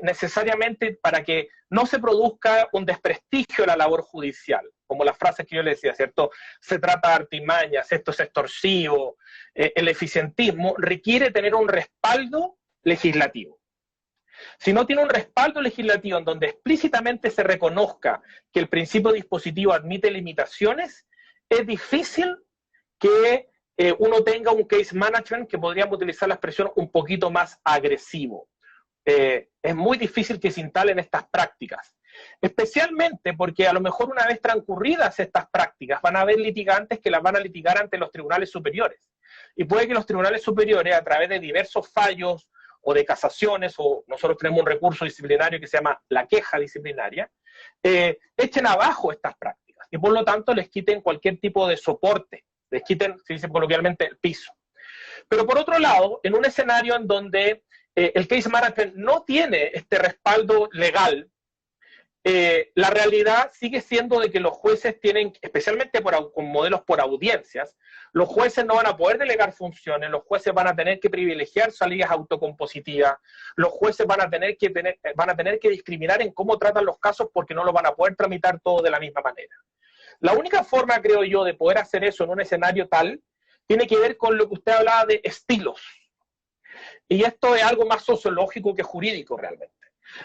necesariamente para que no se produzca un desprestigio de la labor judicial, como las frases que yo le decía, ¿cierto? Se trata de artimañas, esto es extorsivo, el eficientismo requiere tener un respaldo legislativo. Si no tiene un respaldo legislativo en donde explícitamente se reconozca que el principio dispositivo admite limitaciones, es difícil que uno tenga un case management, que podríamos utilizar la expresión, un poquito más agresivo. Es muy difícil que se instalen estas prácticas, especialmente porque a lo mejor una vez transcurridas estas prácticas van a haber litigantes que las van a litigar ante los tribunales superiores, y puede que los tribunales superiores, a través de diversos fallos o de casaciones, o nosotros tenemos un recurso disciplinario que se llama la queja disciplinaria, echen abajo estas prácticas y por lo tanto les quiten cualquier tipo de soporte, les quiten, se dice coloquialmente, el piso. Pero por otro lado, en un escenario en donde el case management no tiene este respaldo legal, la realidad sigue siendo de que los jueces tienen, especialmente con modelos por audiencias, los jueces no van a poder delegar funciones, los jueces van a tener que privilegiar salidas autocompositivas, los jueces van a tener que discriminar en cómo tratan los casos porque no lo van a poder tramitar todo de la misma manera. La única forma, creo yo, de poder hacer eso en un escenario tal, tiene que ver con lo que usted hablaba de estilos. Y esto es algo más sociológico que jurídico realmente.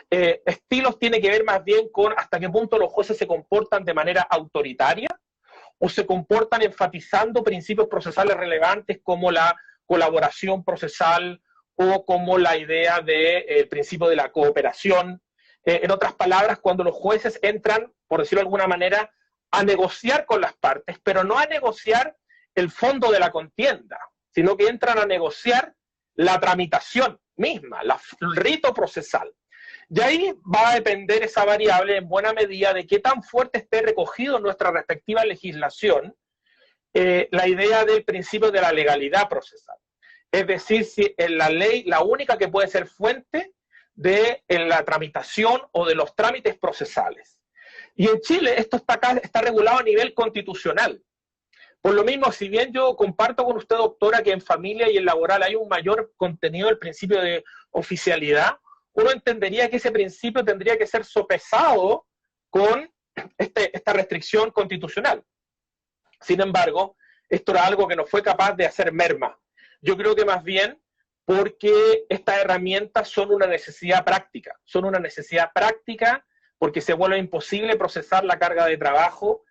Estilos tiene que ver más bien con hasta qué punto los jueces se comportan de manera autoritaria o se comportan enfatizando principios procesales relevantes como la colaboración procesal o como la idea del principio de la cooperación. En otras palabras, cuando los jueces entran, por decirlo de alguna manera, a negociar con las partes, pero no a negociar el fondo de la contienda, sino que entran a negociar la tramitación misma, el rito procesal. Y ahí va a depender esa variable en buena medida de qué tan fuerte esté recogido en nuestra respectiva legislación la idea del principio de la legalidad procesal. Es decir, si en la ley la única que puede ser fuente de la tramitación o de los trámites procesales. Y en Chile esto está regulado a nivel constitucional. Por lo mismo, si bien yo comparto con usted, doctora, que en familia y en laboral hay un mayor contenido del principio de oficialidad, uno entendería que ese principio tendría que ser sopesado con esta restricción constitucional. Sin embargo, esto era algo que no fue capaz de hacer merma. Yo creo que más bien porque estas herramientas son una necesidad práctica. Son una necesidad práctica porque se vuelve imposible procesar la carga de trabajo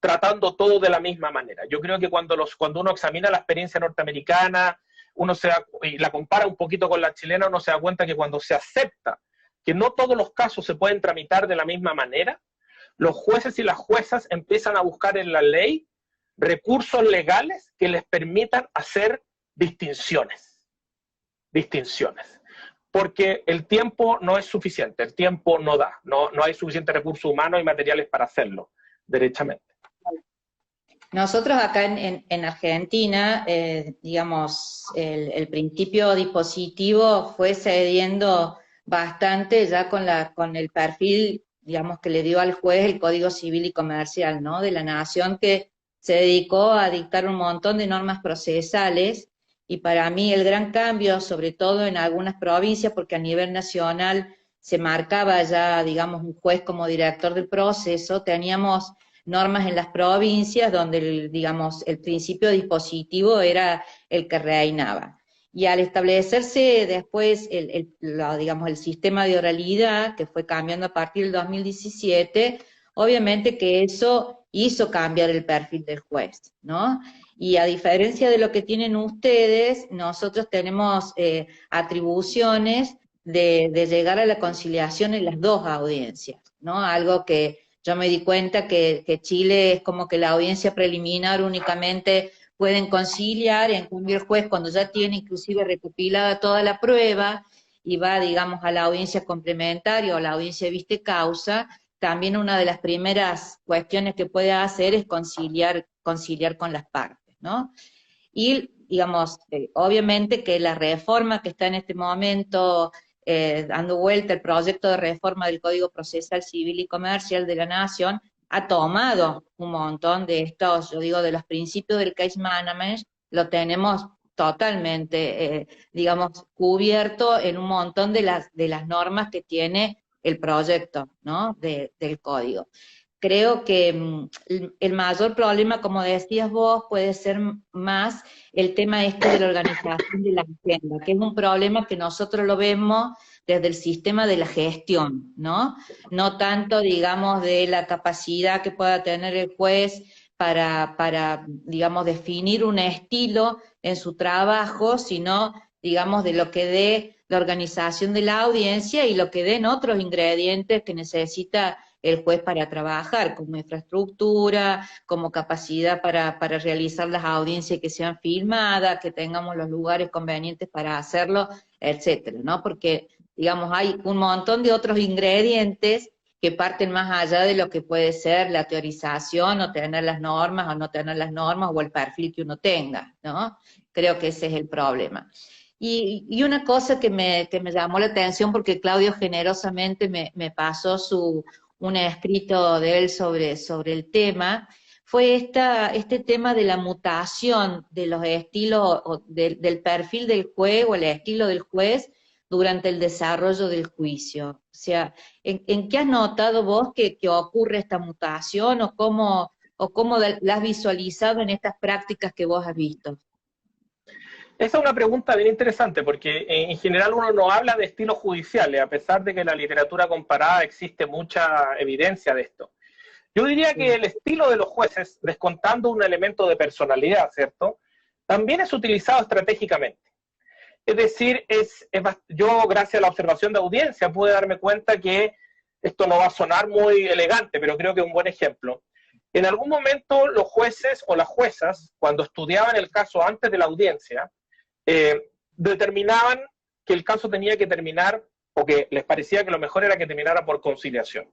tratando todo de la misma manera. Yo creo que cuando uno examina la experiencia norteamericana, y la compara un poquito con la chilena, uno se da cuenta que cuando se acepta que no todos los casos se pueden tramitar de la misma manera, los jueces y las juezas empiezan a buscar en la ley recursos legales que les permitan hacer distinciones. Porque el tiempo no es suficiente, el tiempo no da, no hay suficiente recursos humanos y materiales para hacerlo, derechamente. Nosotros acá en Argentina, digamos, el principio dispositivo fue cediendo bastante ya con el perfil, digamos, que le dio al juez el Código Civil y Comercial, ¿no? De la Nación, que se dedicó a dictar un montón de normas procesales, y para mí el gran cambio, sobre todo en algunas provincias, porque a nivel nacional se marcaba ya, digamos, un juez como director del proceso, teníamos normas en las provincias donde, digamos, el principio dispositivo era el que reinaba. Y al establecerse después digamos, el sistema de oralidad, que fue cambiando a partir del 2017, obviamente que eso hizo cambiar el perfil del juez, ¿no? Y a diferencia de lo que tienen ustedes, nosotros tenemos atribuciones de llegar a la conciliación en las dos audiencias, ¿no? Algo que yo me di cuenta que Chile es como que la audiencia preliminar únicamente pueden conciliar, en cambio el juez cuando ya tiene inclusive recopilada toda la prueba y va, digamos, a la audiencia complementaria o a la audiencia de vista y causa, también una de las primeras cuestiones que puede hacer es conciliar con las partes, ¿no? Y, digamos, obviamente que la reforma que está en este momento dando vuelta, el proyecto de reforma del Código Procesal Civil y Comercial de la Nación, ha tomado un montón de estos, yo digo, de los principios del case management, lo tenemos totalmente, digamos, cubierto en un montón de las normas que tiene el proyecto, ¿no? Del código. Creo que el mayor problema, como decías vos, puede ser más el tema este de la organización de la agenda, que es un problema que nosotros lo vemos desde el sistema de la gestión, ¿no? No tanto, digamos, de la capacidad que pueda tener el juez para, digamos, definir un estilo en su trabajo, sino, digamos, de lo que dé la organización de la audiencia y lo que den otros ingredientes que necesita el juez para trabajar, como infraestructura, como capacidad para realizar las audiencias que sean filmadas, que tengamos los lugares convenientes para hacerlo, etcétera, ¿no? Porque, digamos, hay un montón de otros ingredientes que parten más allá de lo que puede ser la teorización, o tener las normas, o no tener las normas, o el perfil que uno tenga, ¿no? Creo que ese es el problema. Y una cosa que me llamó la atención, porque Claudio generosamente me pasó un escrito de él sobre el tema, fue este tema de la mutación de los estilos, o del perfil del juez, o el estilo del juez, durante el desarrollo del juicio. O sea, ¿en qué has notado vos que ocurre esta mutación, o cómo la has visualizado en estas prácticas que vos has visto? Esa es una pregunta bien interesante, porque en general uno no habla de estilos judiciales, a pesar de que en la literatura comparada existe mucha evidencia de esto. Yo diría que el estilo de los jueces, descontando un elemento de personalidad, ¿cierto?, también es utilizado estratégicamente. Es decir, yo, gracias a la observación de audiencia, pude darme cuenta que esto no va a sonar muy elegante, pero creo que es un buen ejemplo. En algún momento los jueces o las juezas, cuando estudiaban el caso antes de la audiencia, determinaban que el caso tenía que terminar, o que les parecía que lo mejor era que terminara por conciliación.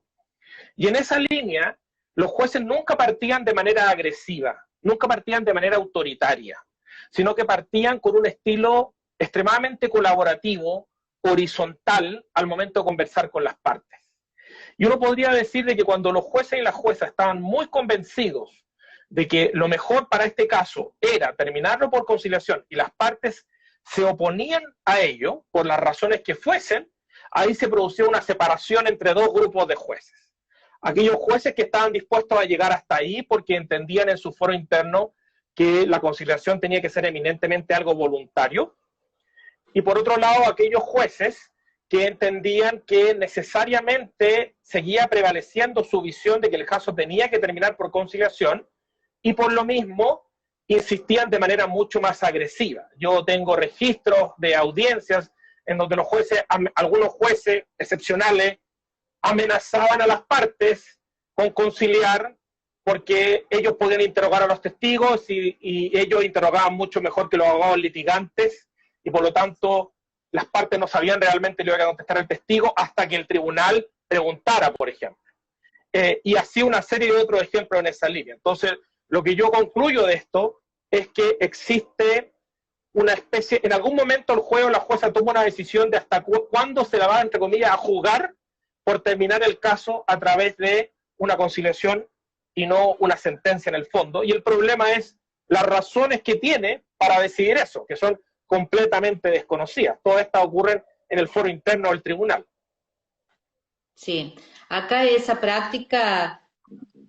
Y en esa línea, los jueces nunca partían de manera agresiva, nunca partían de manera autoritaria, sino que partían con un estilo extremadamente colaborativo, horizontal, al momento de conversar con las partes. Y uno podría decir de que cuando los jueces y las juezas estaban muy convencidos de que lo mejor para este caso era terminarlo por conciliación, y las partes se oponían a ello, por las razones que fuesen, ahí se producía una separación entre dos grupos de jueces. Aquellos jueces que estaban dispuestos a llegar hasta ahí porque entendían en su foro interno que la conciliación tenía que ser eminentemente algo voluntario, y por otro lado aquellos jueces que entendían que necesariamente seguía prevaleciendo su visión de que el caso tenía que terminar por conciliación, y por lo mismo insistían de manera mucho más agresiva. Yo tengo registros de audiencias en donde los jueces, algunos jueces excepcionales, amenazaban a las partes con conciliar porque ellos podían interrogar a los testigos y ellos interrogaban mucho mejor que los abogados litigantes y por lo tanto las partes no sabían realmente lo que iba a contestar el testigo hasta que el tribunal preguntara, por ejemplo. Y así una serie de otros ejemplos en esa línea. Entonces, lo que yo concluyo de esto es que existe una especie, en algún momento el juez o la jueza toma una decisión de hasta cuándo se la va, entre comillas, a jugar por terminar el caso a través de una conciliación y no una sentencia en el fondo. Y el problema es las razones que tiene para decidir eso, que son completamente desconocidas. Todas estas ocurren en el foro interno del tribunal. Sí, acá esa práctica,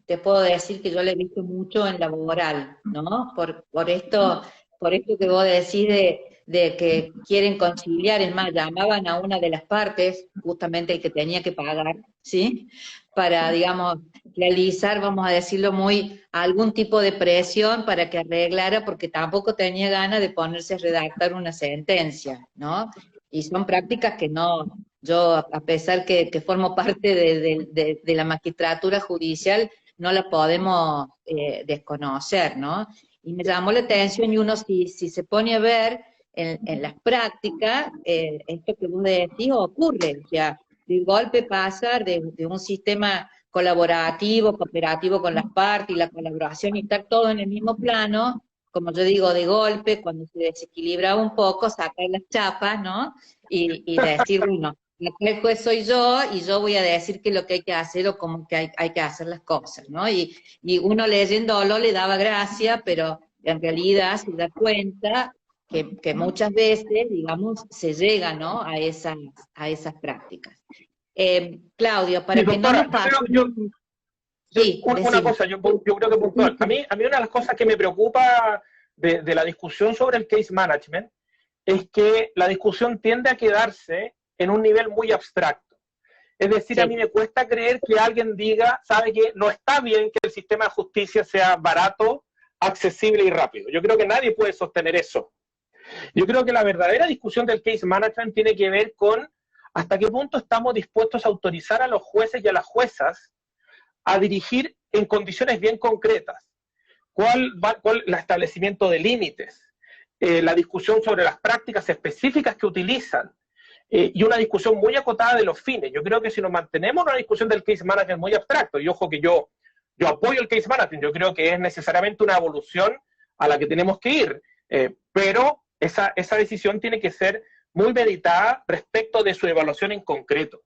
te puedo decir que yo la he visto mucho en laboral, ¿no? Por esto que vos decís de que quieren conciliar, es más, llamaban a una de las partes, justamente el que tenía que pagar, ¿sí? Para, digamos, realizar, vamos a decirlo muy, algún tipo de presión para que arreglara, porque tampoco tenía ganas de ponerse a redactar una sentencia, ¿no? Y son prácticas que no, yo a pesar que formo parte de la magistratura judicial, no la podemos desconocer, ¿no? Y me llamó la atención y uno si se pone a ver en las prácticas, esto que vos decís ocurre, o sea, de golpe pasar de un sistema colaborativo, cooperativo con las partes y la colaboración y estar todo en el mismo plano, como yo digo, de golpe, cuando se desequilibra un poco, sacar las chapas, ¿no? Y decir, bueno, acá el juez soy yo y yo voy a decir qué es lo que hay que hacer o cómo que hay que hacer las cosas, ¿no? Y uno leyéndolo le daba gracia, pero en realidad se da cuenta que muchas veces, digamos, se llega, ¿no? a esas prácticas. Claudio, para Sí, que no doctora, nos pase... Sí, Sí, una decime. cosa, yo creo que puntual. A mí una de las cosas que me preocupa de la discusión sobre el case management es que la discusión tiende a quedarse en un nivel muy abstracto. Es decir, a Sí. mí me cuesta creer que alguien diga, sabe que no está bien que el sistema de justicia sea barato, accesible y rápido. Yo creo que nadie puede sostener eso. Yo creo que la verdadera discusión del case management tiene que ver con hasta qué punto estamos dispuestos a autorizar a los jueces y a las juezas a dirigir en condiciones bien concretas. ¿Cuál el establecimiento de límites? La discusión sobre las prácticas específicas que utilizan y una discusión muy acotada de los fines. Yo creo que si nos mantenemos una discusión del case management muy abstracto, y ojo que yo apoyo el case management, yo creo que es necesariamente una evolución a la que tenemos que ir, pero esa decisión tiene que ser muy meditada respecto de su evaluación en concreto.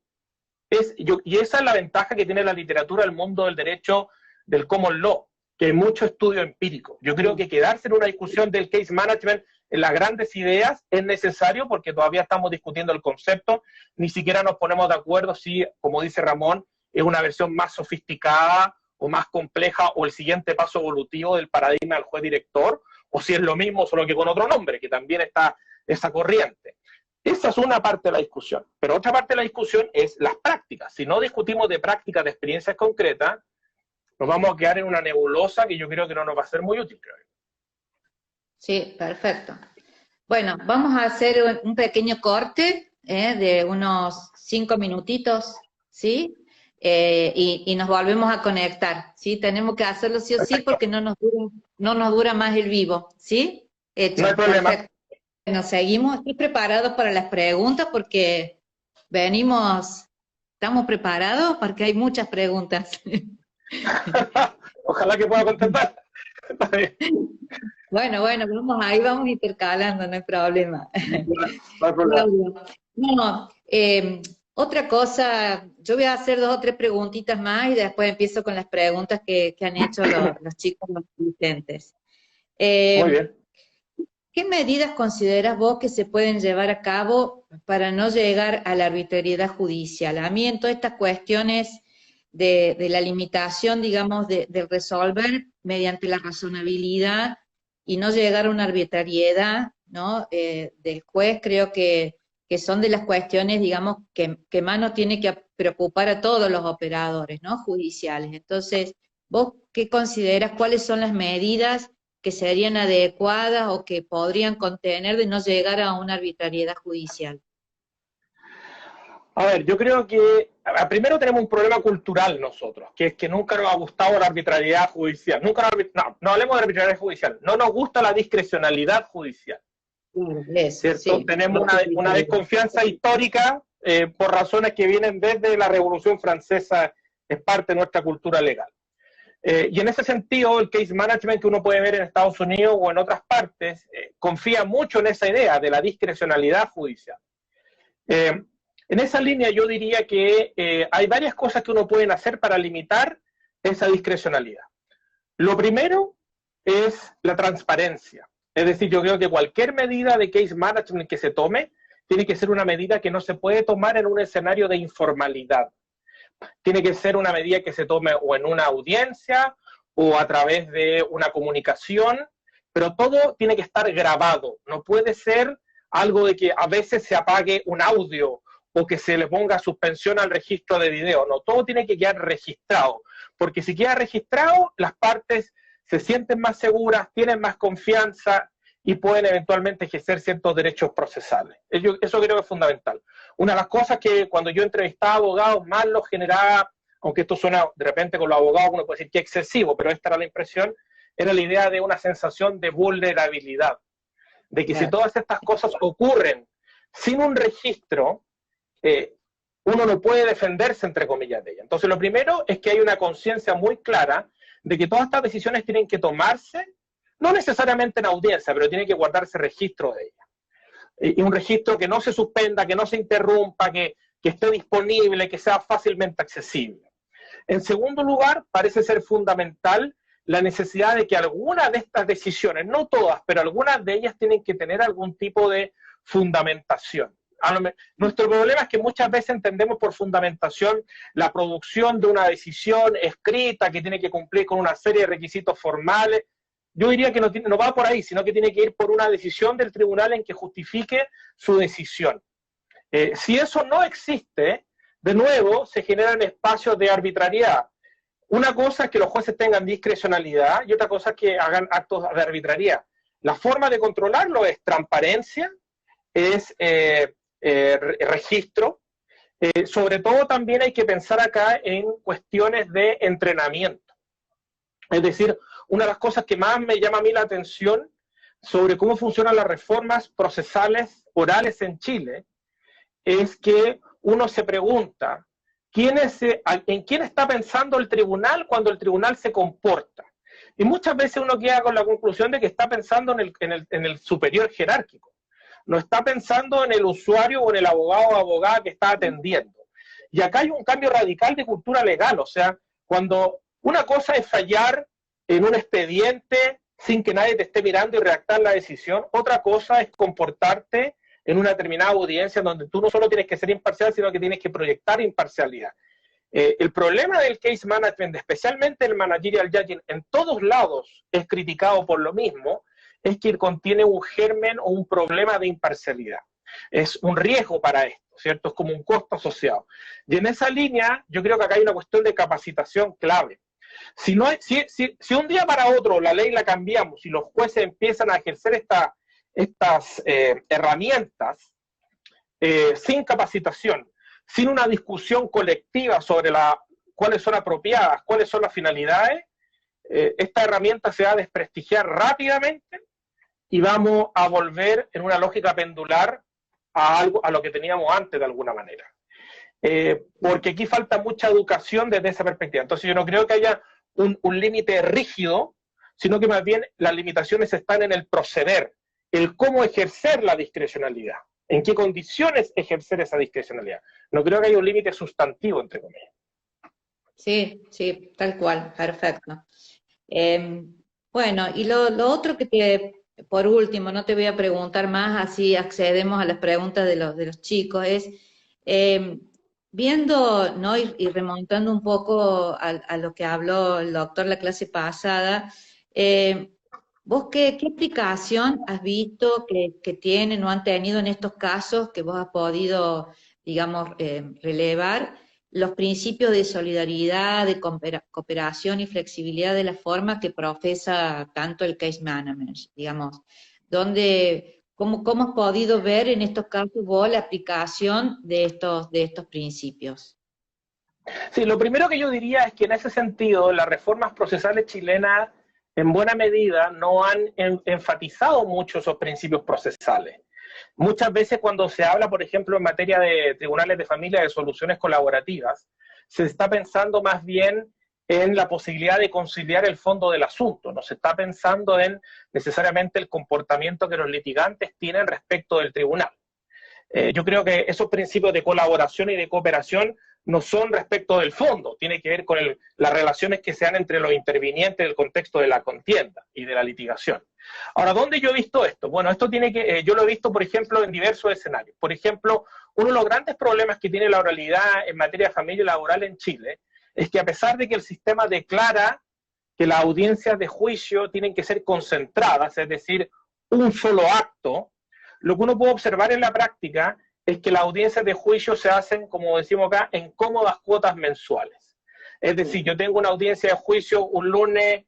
Y esa es la ventaja que tiene la literatura del mundo del derecho del common law, que hay mucho estudio empírico. Yo creo que quedarse en una discusión del case management en las grandes ideas es necesario porque todavía estamos discutiendo el concepto, ni siquiera nos ponemos de acuerdo si, como dice Ramón, es una versión más sofisticada o más compleja o el siguiente paso evolutivo del paradigma del juez director, o si es lo mismo solo que con otro nombre, que también está esa corriente. Esa es una parte de la discusión, pero otra parte de la discusión es las prácticas. Si no discutimos de prácticas, de experiencias concretas, nos vamos a quedar en una nebulosa que yo creo que no nos va a ser muy útil, creo. Sí, perfecto. Bueno, vamos a hacer un pequeño corte de unos 5 minutitos, ¿sí? Y nos volvemos a conectar, ¿sí? Tenemos que hacerlo sí o sí Perfecto. porque no nos dura más el vivo, ¿sí? Hecho, No hay problema. perfecto. Nos seguimos, estoy preparado para las preguntas porque estamos preparados porque hay muchas preguntas. Ojalá que pueda contestar. Bueno, ahí vamos intercalando, no hay problema. No hay problema. Claudio, no, otra cosa, yo voy a hacer 2 o 3 preguntitas más y después empiezo con las preguntas que han hecho los chicos, los asistentes. Muy bien. ¿Qué medidas consideras vos que se pueden llevar a cabo para no llegar a la arbitrariedad judicial? A mí en todas estas cuestiones de la limitación, digamos, de resolver mediante la razonabilidad y no llegar a una arbitrariedad, ¿no? Del juez, creo que son de las cuestiones, digamos, que más nos tiene que preocupar a todos los operadores, ¿no? Judiciales. Entonces, ¿vos qué consideras? ¿Cuáles son las medidas que serían adecuadas o que podrían contener de no llegar a una arbitrariedad judicial? A ver, yo creo que primero tenemos un problema cultural nosotros, que es que nunca nos ha gustado la arbitrariedad judicial. Nunca no hablemos de arbitrariedad judicial. No nos gusta la discrecionalidad judicial. Eso, ¿Cierto? sí. Tenemos una desconfianza histórica por razones que vienen desde la Revolución Francesa, es parte de nuestra cultura legal. Y en ese sentido, el case management que uno puede ver en Estados Unidos o en otras partes, confía mucho en esa idea de la discrecionalidad judicial. En esa línea yo diría que hay varias cosas que uno puede hacer para limitar esa discrecionalidad. Lo primero es la transparencia. Es decir, yo creo que cualquier medida de case management que se tome tiene que ser una medida que no se puede tomar en un escenario de informalidad. Tiene que ser una medida que se tome o en una audiencia o a través de una comunicación, pero todo tiene que estar grabado. No puede ser algo de que a veces se apague un audio o que se le ponga suspensión al registro de video. No, todo tiene que quedar registrado, porque si queda registrado, las partes se sienten más seguras, tienen más confianza y pueden eventualmente ejercer ciertos derechos procesales. Eso creo que es fundamental. Una de las cosas que cuando yo entrevistaba a abogados más los generaba, aunque esto suena de repente con los abogados, uno puede decir que excesivo, pero esta era la impresión, era la idea de una sensación de vulnerabilidad, de que si todas estas cosas ocurren sin un registro, uno no puede defenderse, entre comillas, de ella. Entonces, lo primero es que hay una conciencia muy clara de que todas estas decisiones tienen que tomarse, no necesariamente en audiencia, pero tiene que guardarse registro de ella. Y un registro que no se suspenda, que no se interrumpa, que esté disponible, que sea fácilmente accesible. En segundo lugar, parece ser fundamental la necesidad de que algunas de estas decisiones, no todas, pero algunas de ellas tienen que tener algún tipo de fundamentación. Nuestro problema es que muchas veces entendemos por fundamentación la producción de una decisión escrita que tiene que cumplir con una serie de requisitos formales. Yo diría que no va por ahí, sino que tiene que ir por una decisión del tribunal en que justifique su decisión. Si eso no existe, de nuevo se generan espacios de arbitrariedad. Una cosa es que los jueces tengan discrecionalidad y otra cosa es que hagan actos de arbitrariedad. La forma de controlarlo es transparencia, es registro. Sobre todo también hay que pensar acá en cuestiones de entrenamiento. Es decir, una de las cosas que más me llama a mí la atención sobre cómo funcionan las reformas procesales orales en Chile es que uno se pregunta en quién está pensando el tribunal cuando el tribunal se comporta. Y muchas veces uno queda con la conclusión de que está pensando en el superior jerárquico. No está pensando en el usuario o en el abogado o abogada que está atendiendo. Y acá hay un cambio radical de cultura legal. O sea, cuando una cosa es fallar en un expediente sin que nadie te esté mirando y redactar la decisión, otra cosa es comportarte en una determinada audiencia donde tú no solo tienes que ser imparcial, sino que tienes que proyectar imparcialidad. El problema del case management, especialmente el managerial judging, en todos lados es criticado por lo mismo, es que contiene un germen o un problema de imparcialidad. Es un riesgo para esto, ¿cierto? Es como un costo asociado. Y en esa línea, yo creo que acá hay una cuestión de capacitación clave. Si un día para otro la ley la cambiamos y los jueces empiezan a ejercer estas herramientas sin capacitación, sin una discusión colectiva sobre cuáles son apropiadas, cuáles son las finalidades, esta herramienta se va a desprestigiar rápidamente y vamos a volver en una lógica pendular a lo que teníamos antes de alguna manera. Porque aquí falta mucha educación desde esa perspectiva. Entonces yo no creo que haya un límite rígido, sino que más bien las limitaciones están en el proceder, el cómo ejercer la discrecionalidad, en qué condiciones ejercer esa discrecionalidad. No creo que haya un límite sustantivo, entre comillas. Sí, sí, tal cual, perfecto. Bueno, y lo otro por último, no te voy a preguntar más, así accedemos a las preguntas de los chicos, es, viendo, ¿no? Y remontando un poco a lo que habló el doctor la clase pasada, ¿vos qué aplicación has visto que tienen o han tenido en estos casos que vos has podido, digamos, relevar los principios de solidaridad, de cooperación y flexibilidad de la forma que profesa tanto el case management, digamos, donde ¿Cómo has podido ver en estos casos vos la aplicación de estos principios? Sí, lo primero que yo diría es que en ese sentido las reformas procesales chilenas en buena medida no han enfatizado mucho esos principios procesales. Muchas veces cuando se habla, por ejemplo, en materia de tribunales de familia, de soluciones colaborativas, se está pensando más bien en la posibilidad de conciliar el fondo del asunto, no se está pensando en necesariamente el comportamiento que los litigantes tienen respecto del tribunal. Yo creo que esos principios de colaboración y de cooperación no son respecto del fondo, tiene que ver con las relaciones que se dan entre los intervinientes en el contexto de la contienda y de la litigación. Ahora, ¿dónde yo he visto esto? Bueno, esto tiene que, yo lo he visto, por ejemplo, en diversos escenarios. Por ejemplo, uno de los grandes problemas que tiene la oralidad en materia de familia laboral en Chile es que a pesar de que el sistema declara que las audiencias de juicio tienen que ser concentradas, es decir, un solo acto, lo que uno puede observar en la práctica es que las audiencias de juicio se hacen, como decimos acá, en cómodas cuotas mensuales. Es decir, yo tengo una audiencia de juicio un lunes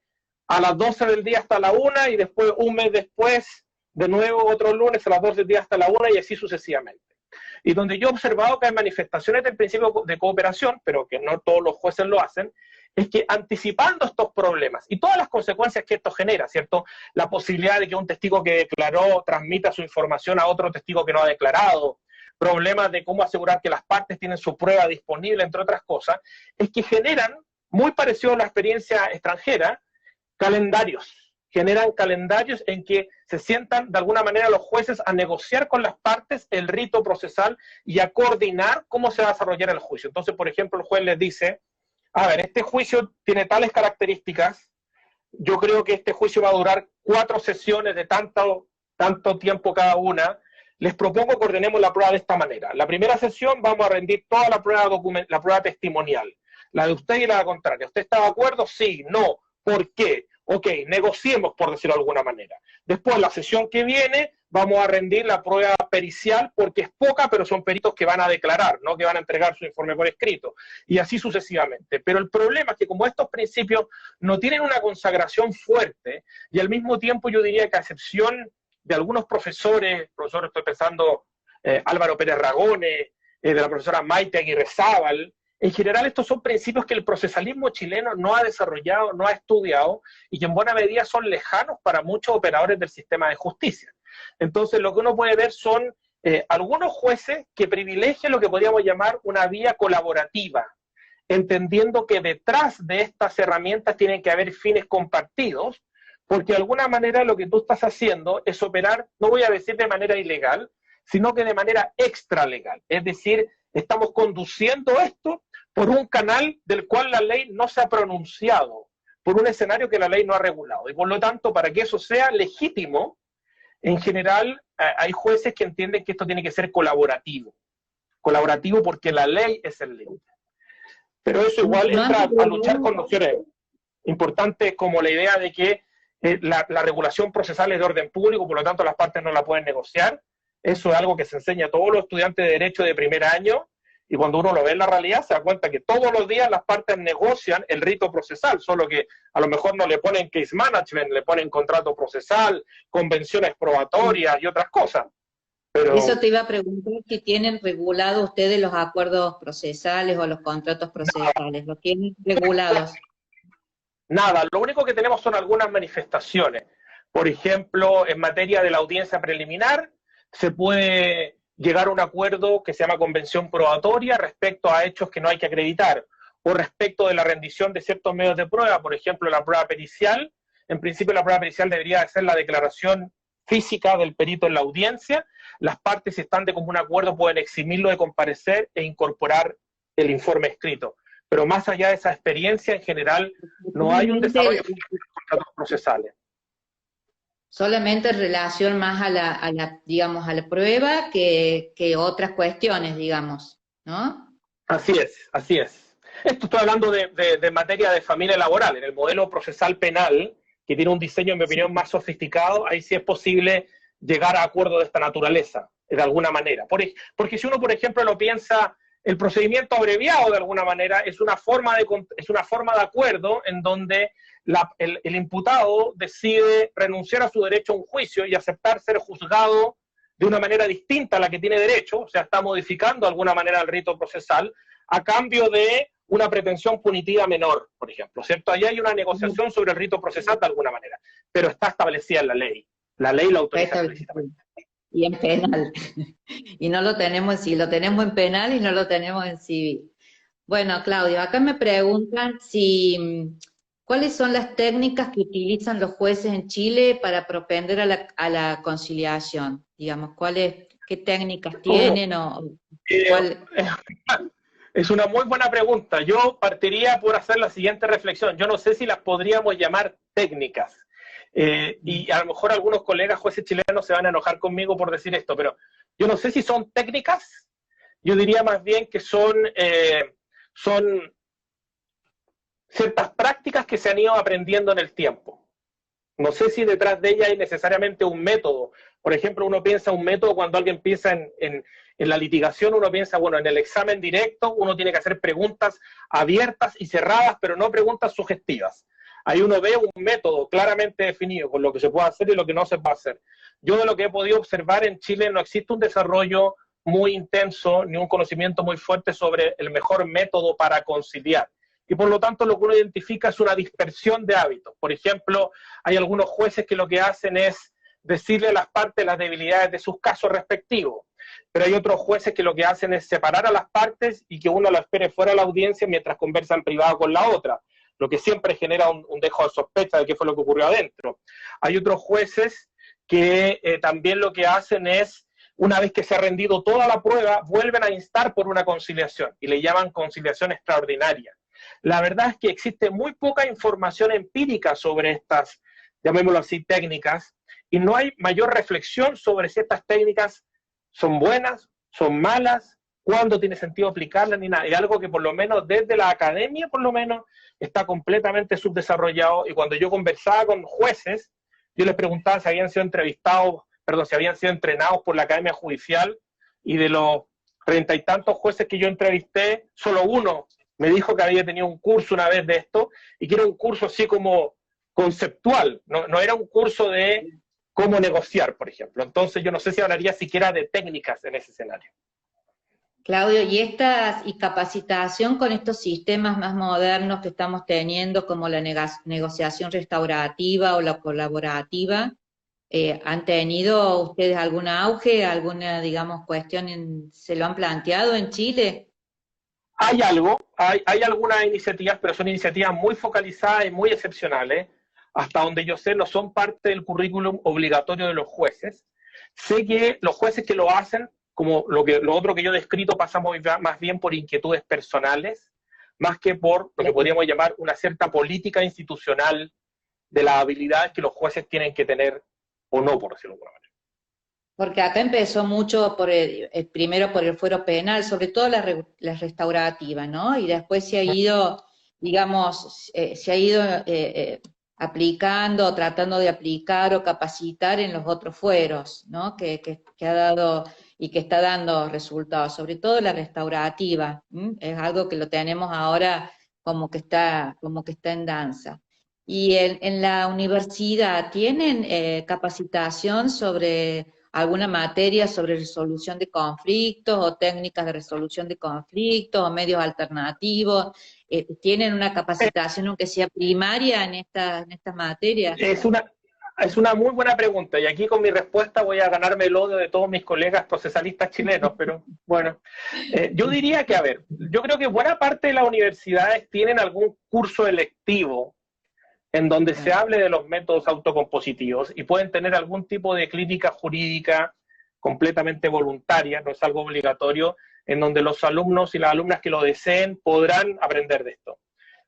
a las 12 del día hasta la 1 y después un mes después, de nuevo otro lunes a las 12 del día hasta la 1 y así sucesivamente. Y donde yo he observado que hay manifestaciones del principio de cooperación, pero que no todos los jueces lo hacen, es que anticipando estos problemas y todas las consecuencias que esto genera, ¿cierto? La posibilidad de que un testigo que declaró transmita su información a otro testigo que no ha declarado, problemas de cómo asegurar que las partes tienen su prueba disponible, entre otras cosas, es que generan, muy parecido a la experiencia extranjera, generan calendarios en que se sientan de alguna manera los jueces a negociar con las partes el rito procesal y a coordinar cómo se va a desarrollar el juicio. Entonces, por ejemplo, el juez les dice, a ver, este juicio tiene tales características, yo creo que este juicio va a durar 4 sesiones de tanto tiempo cada una, les propongo que ordenemos la prueba de esta manera. La primera sesión vamos a rendir toda la prueba testimonial, la de usted y la contraria. ¿Usted está de acuerdo? Sí, no. ¿Por qué? Ok, negociemos, por decirlo de alguna manera. Después, la sesión que viene, vamos a rendir la prueba pericial porque es poca, pero son peritos que van a declarar, no que van a entregar su informe por escrito, y así sucesivamente. Pero el problema es que como estos principios no tienen una consagración fuerte, y al mismo tiempo yo diría que a excepción de algunos profesores estoy pensando Álvaro Pérez Ragone, de la profesora Maite Aguirrezábal, en general estos son principios que el procesalismo chileno no ha desarrollado, no ha estudiado y que en buena medida son lejanos para muchos operadores del sistema de justicia. Entonces lo que uno puede ver son algunos jueces que privilegian lo que podríamos llamar una vía colaborativa, entendiendo que detrás de estas herramientas tienen que haber fines compartidos, porque de alguna manera lo que tú estás haciendo es operar, no voy a decir de manera ilegal, sino que de manera extralegal. Es decir, estamos conduciendo esto por un canal del cual la ley no se ha pronunciado, por un escenario que la ley no ha regulado. Y por lo tanto, para que eso sea legítimo, en general hay jueces que entienden que esto tiene que ser colaborativo. Colaborativo porque la ley es el límite. Pero eso igual entra a luchar con nociones importantes como la idea de que la regulación procesal es de orden público, por lo tanto las partes no la pueden negociar. Eso es algo que se enseña a todos los estudiantes de Derecho de primer año, y cuando uno lo ve en la realidad se da cuenta que todos los días las partes negocian el rito procesal, solo que a lo mejor no le ponen case management, le ponen contrato procesal, convenciones probatorias y otras cosas. Pero eso te iba a preguntar, si tienen regulado ustedes los acuerdos procesales o los contratos procesales, ¿lo tienen regulados? Nada, lo único que tenemos son algunas manifestaciones. Por ejemplo, en materia de la audiencia preliminar, se puede llegar a un acuerdo que se llama convención probatoria respecto a hechos que no hay que acreditar, o respecto de la rendición de ciertos medios de prueba, por ejemplo, la prueba pericial. En principio, la prueba pericial debería ser la declaración física del perito en la audiencia. Las partes, si están de común acuerdo, pueden eximirlo de comparecer e incorporar el informe escrito. Pero más allá de esa experiencia, en general, no hay un desarrollo de contratos procesales. Solamente en relación más digamos, a la prueba que otras cuestiones, digamos, ¿no? Así es, así es. Esto estoy hablando de materia de familia laboral. En el modelo procesal penal, que tiene un diseño, en mi opinión, más sofisticado, ahí sí es posible llegar a acuerdos de esta naturaleza, de alguna manera. Porque si uno, por ejemplo, lo piensa, el procedimiento abreviado, de alguna manera, es una forma de acuerdo en donde el imputado decide renunciar a su derecho a un juicio y aceptar ser juzgado de una manera distinta a la que tiene derecho, o sea, está modificando de alguna manera el rito procesal, a cambio de una pretensión punitiva menor, por ejemplo, ¿cierto? Ahí hay una negociación sobre el rito procesal de alguna manera, pero está establecida en la ley. La ley lo autoriza explícitamente. Y en penal. Y no lo tenemos, sí, lo tenemos en penal y no lo tenemos en civil. Bueno, Claudio, acá me preguntan ¿cuáles son las técnicas que utilizan los jueces en Chile para propender a la conciliación? Digamos, ¿qué técnicas tienen cuál? Es una muy buena pregunta. Yo partiría por hacer la siguiente reflexión. Yo no sé si las podríamos llamar técnicas. Y a lo mejor algunos colegas jueces chilenos se van a enojar conmigo por decir esto, pero yo no sé si son técnicas. Yo diría más bien que son ciertas prácticas que se han ido aprendiendo en el tiempo. No sé si detrás de ella hay necesariamente un método. Por ejemplo, uno piensa un método cuando alguien piensa en la litigación, uno piensa, bueno, en el examen directo uno tiene que hacer preguntas abiertas y cerradas, pero no preguntas sugestivas. Ahí uno ve un método claramente definido con lo que se puede hacer y lo que no se puede hacer. Yo de lo que he podido observar en Chile no existe un desarrollo muy intenso ni un conocimiento muy fuerte sobre el mejor método para conciliar. Y por lo tanto lo que uno identifica es una dispersión de hábitos. Por ejemplo, hay algunos jueces que lo que hacen es decirle a las partes las debilidades de sus casos respectivos. Pero hay otros jueces que lo que hacen es separar a las partes y que uno la espere fuera de la audiencia mientras conversa en privado con la otra, lo que siempre genera un dejo de sospecha de qué fue lo que ocurrió adentro. Hay otros jueces que también lo que hacen es, una vez que se ha rendido toda la prueba, vuelven a instar por una conciliación y le llaman conciliación extraordinaria. La verdad es que existe muy poca información empírica sobre estas, llamémoslo así, técnicas, y no hay mayor reflexión sobre si estas técnicas son buenas, son malas, cuándo tiene sentido aplicarlas, ni nada. Es algo que por lo menos desde la academia, por lo menos, está completamente subdesarrollado, y cuando yo conversaba con jueces, yo les preguntaba si habían sido si habían sido entrenados por la Academia Judicial, y de los 30 y tantos jueces que yo entrevisté, solo uno me dijo que había tenido un curso una vez de esto, y que era un curso así como conceptual, no era un curso de cómo negociar, por ejemplo. Entonces yo no sé si hablaría siquiera de técnicas en ese escenario. Claudio, y capacitación con estos sistemas más modernos que estamos teniendo, como la negociación restaurativa o la colaborativa, ¿han tenido ustedes algún auge, alguna, digamos, cuestión, se lo han planteado en Chile? Hay algunas iniciativas, pero son iniciativas muy focalizadas y muy excepcionales. Hasta donde yo sé, no son parte del currículum obligatorio de los jueces. Sé que los jueces que lo hacen, como lo otro que yo he descrito, pasa más bien por inquietudes personales, más que por lo que podríamos llamar una cierta política institucional de las habilidades que los jueces tienen que tener o no, por decirlo de alguna manera. Porque acá empezó mucho primero por el fuero penal, sobre todo la restaurativa, ¿no? Y después se ha ido, digamos, aplicando, tratando de aplicar o capacitar en los otros fueros, ¿no? Que ha dado y que está dando resultados, sobre todo la restaurativa. Es algo que lo tenemos ahora como que está en danza. Y en la universidad, ¿tienen capacitación sobre alguna materia sobre resolución de conflictos o técnicas de resolución de conflictos o medios alternativos? ¿Tienen una capacitación aunque sea primaria en estas materias? Es una muy buena pregunta, y aquí con mi respuesta voy a ganarme el odio de todos mis colegas procesalistas chilenos, pero bueno, yo diría que, a ver, yo creo que buena parte de las universidades tienen algún curso electivo en donde se hable de los métodos autocompositivos, y pueden tener algún tipo de clínica jurídica completamente voluntaria, no es algo obligatorio, en donde los alumnos y las alumnas que lo deseen podrán aprender de esto.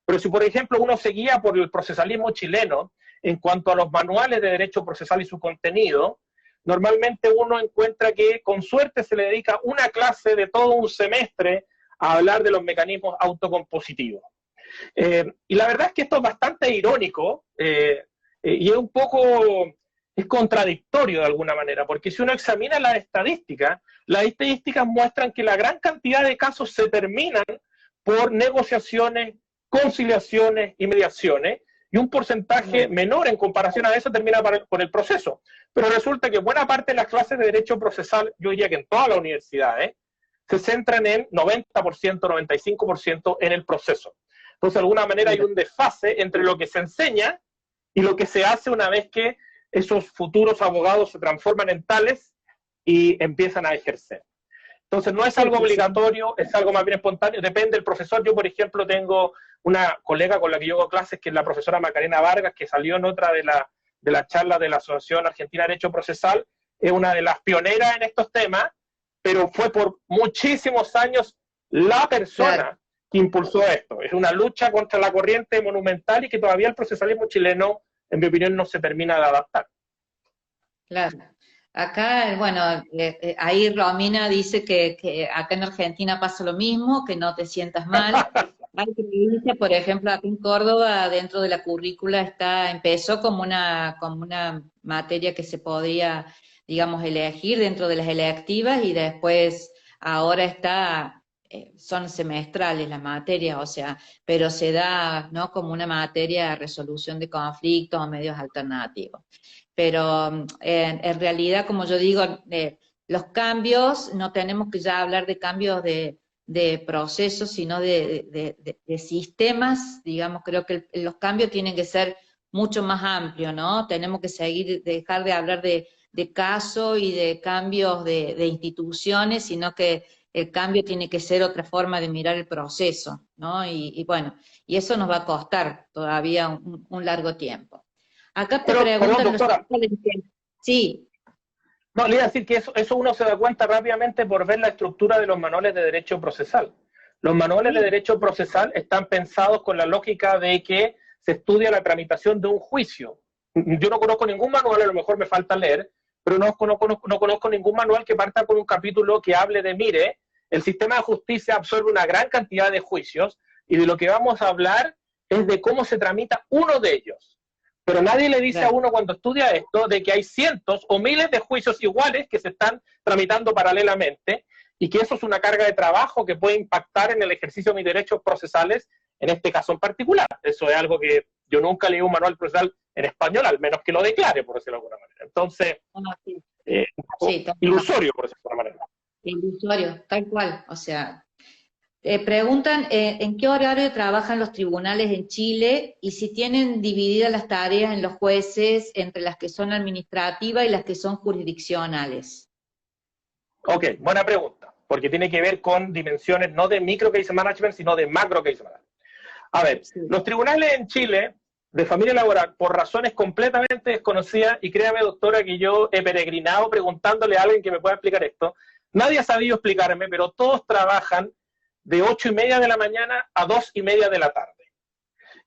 Pero si, por ejemplo, uno se guía por el procesalismo chileno en cuanto a los manuales de derecho procesal y su contenido, normalmente uno encuentra que con suerte se le dedica una clase de todo un semestre a hablar de los mecanismos autocompositivos. Y la verdad es que esto es bastante irónico y es contradictorio de alguna manera, porque si uno examina las estadísticas muestran que la gran cantidad de casos se terminan por negociaciones, conciliaciones y mediaciones, y un porcentaje menor en comparación a eso termina con el proceso. Pero resulta que buena parte de las clases de derecho procesal, yo diría que en todas las universidades, se centran en 90%, 95% en el proceso. Entonces, de alguna manera hay un desfase entre lo que se enseña y lo que se hace una vez que esos futuros abogados se transforman en tales y empiezan a ejercer. Entonces, no es algo obligatorio, es algo más bien espontáneo, depende del profesor. Yo, por ejemplo, tengo una colega con la que yo hago clases, que es la profesora Macarena Vargas, que salió en otra de la charla de la Asociación Argentina de Derecho Procesal, es una de las pioneras en estos temas, pero fue por muchísimos años la persona que impulsó esto. Es una lucha contra la corriente monumental y que todavía el procesalismo chileno, en mi opinión, no se termina de adaptar. Claro. Acá, bueno, ahí Romina dice que acá en Argentina pasa lo mismo, que no te sientas mal. Hay provincias, por ejemplo, aquí en Córdoba, dentro de la currícula empezó como una materia que se podía, digamos, elegir dentro de las electivas y después ahora son semestrales las materias, o sea, pero se da, ¿no?, como una materia de resolución de conflictos o medios alternativos. Pero en realidad, como yo digo, los cambios, no tenemos que ya hablar de cambios de procesos, sino de sistemas, digamos. Creo que los cambios tienen que ser mucho más amplios, ¿no? Tenemos que dejar de hablar de casos y de cambios de instituciones, sino que el cambio tiene que ser otra forma de mirar el proceso, ¿no? Y bueno, y eso nos va a costar todavía un largo tiempo. Acá te preguntan... doctora. Sí. No, le iba a decir que eso uno se da cuenta rápidamente por ver la estructura de los manuales de derecho procesal. Los manuales de derecho procesal están pensados con la lógica de que se estudia la tramitación de un juicio. Yo no conozco ningún manual, a lo mejor me falta leer, pero no conozco ningún manual que parta con un capítulo que hable de, mire, el sistema de justicia absorbe una gran cantidad de juicios y de lo que vamos a hablar es de cómo se tramita uno de ellos. Pero nadie le dice a uno cuando estudia esto de que hay cientos o miles de juicios iguales que se están tramitando paralelamente y que eso es una carga de trabajo que puede impactar en el ejercicio de mis derechos procesales, en este caso en particular. Eso es algo que yo nunca leí un manual procesal en español, al menos que lo declare, por decirlo de alguna manera. Entonces, ilusorio, por decirlo de alguna manera. Ilusorio, tal cual. O sea, preguntan en qué horario trabajan los tribunales en Chile y si tienen divididas las tareas en los jueces entre las que son administrativas y las que son jurisdiccionales. Ok, buena pregunta, porque tiene que ver con dimensiones no de micro case management, sino de macro case management. A ver, los tribunales en Chile de familia laboral, por razones completamente desconocidas, y créame, doctora, que yo he peregrinado preguntándole a alguien que me pueda explicar esto, nadie ha sabido explicarme, pero todos trabajan de 8:30 de la mañana a 2:30 de la tarde.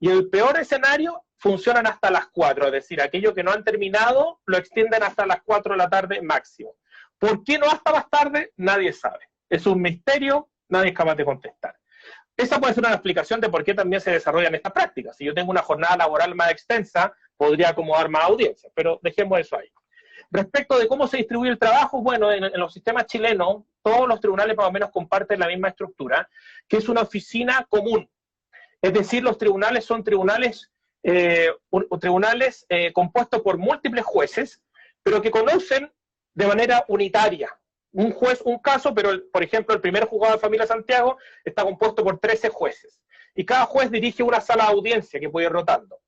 Y el peor escenario, funcionan hasta las 4, es decir, aquellos que no han terminado lo extienden hasta las 4 de la tarde máximo. ¿Por qué no hasta más tarde? Nadie sabe. Es un misterio, nadie es capaz de contestar. Esa puede ser una explicación de por qué también se desarrollan estas prácticas. Si yo tengo una jornada laboral más extensa, podría acomodar más audiencias, pero dejemos eso ahí. Respecto de cómo se distribuye el trabajo, bueno, en los sistemas chilenos, todos los tribunales más o menos comparten la misma estructura, que es una oficina común. Es decir, los tribunales son tribunales compuestos por múltiples jueces, pero que conocen de manera unitaria. Un juez, un caso, pero por ejemplo el primer juzgado de familia Santiago está compuesto por 13 jueces. Y cada juez dirige una sala de audiencia que puede ir rotando.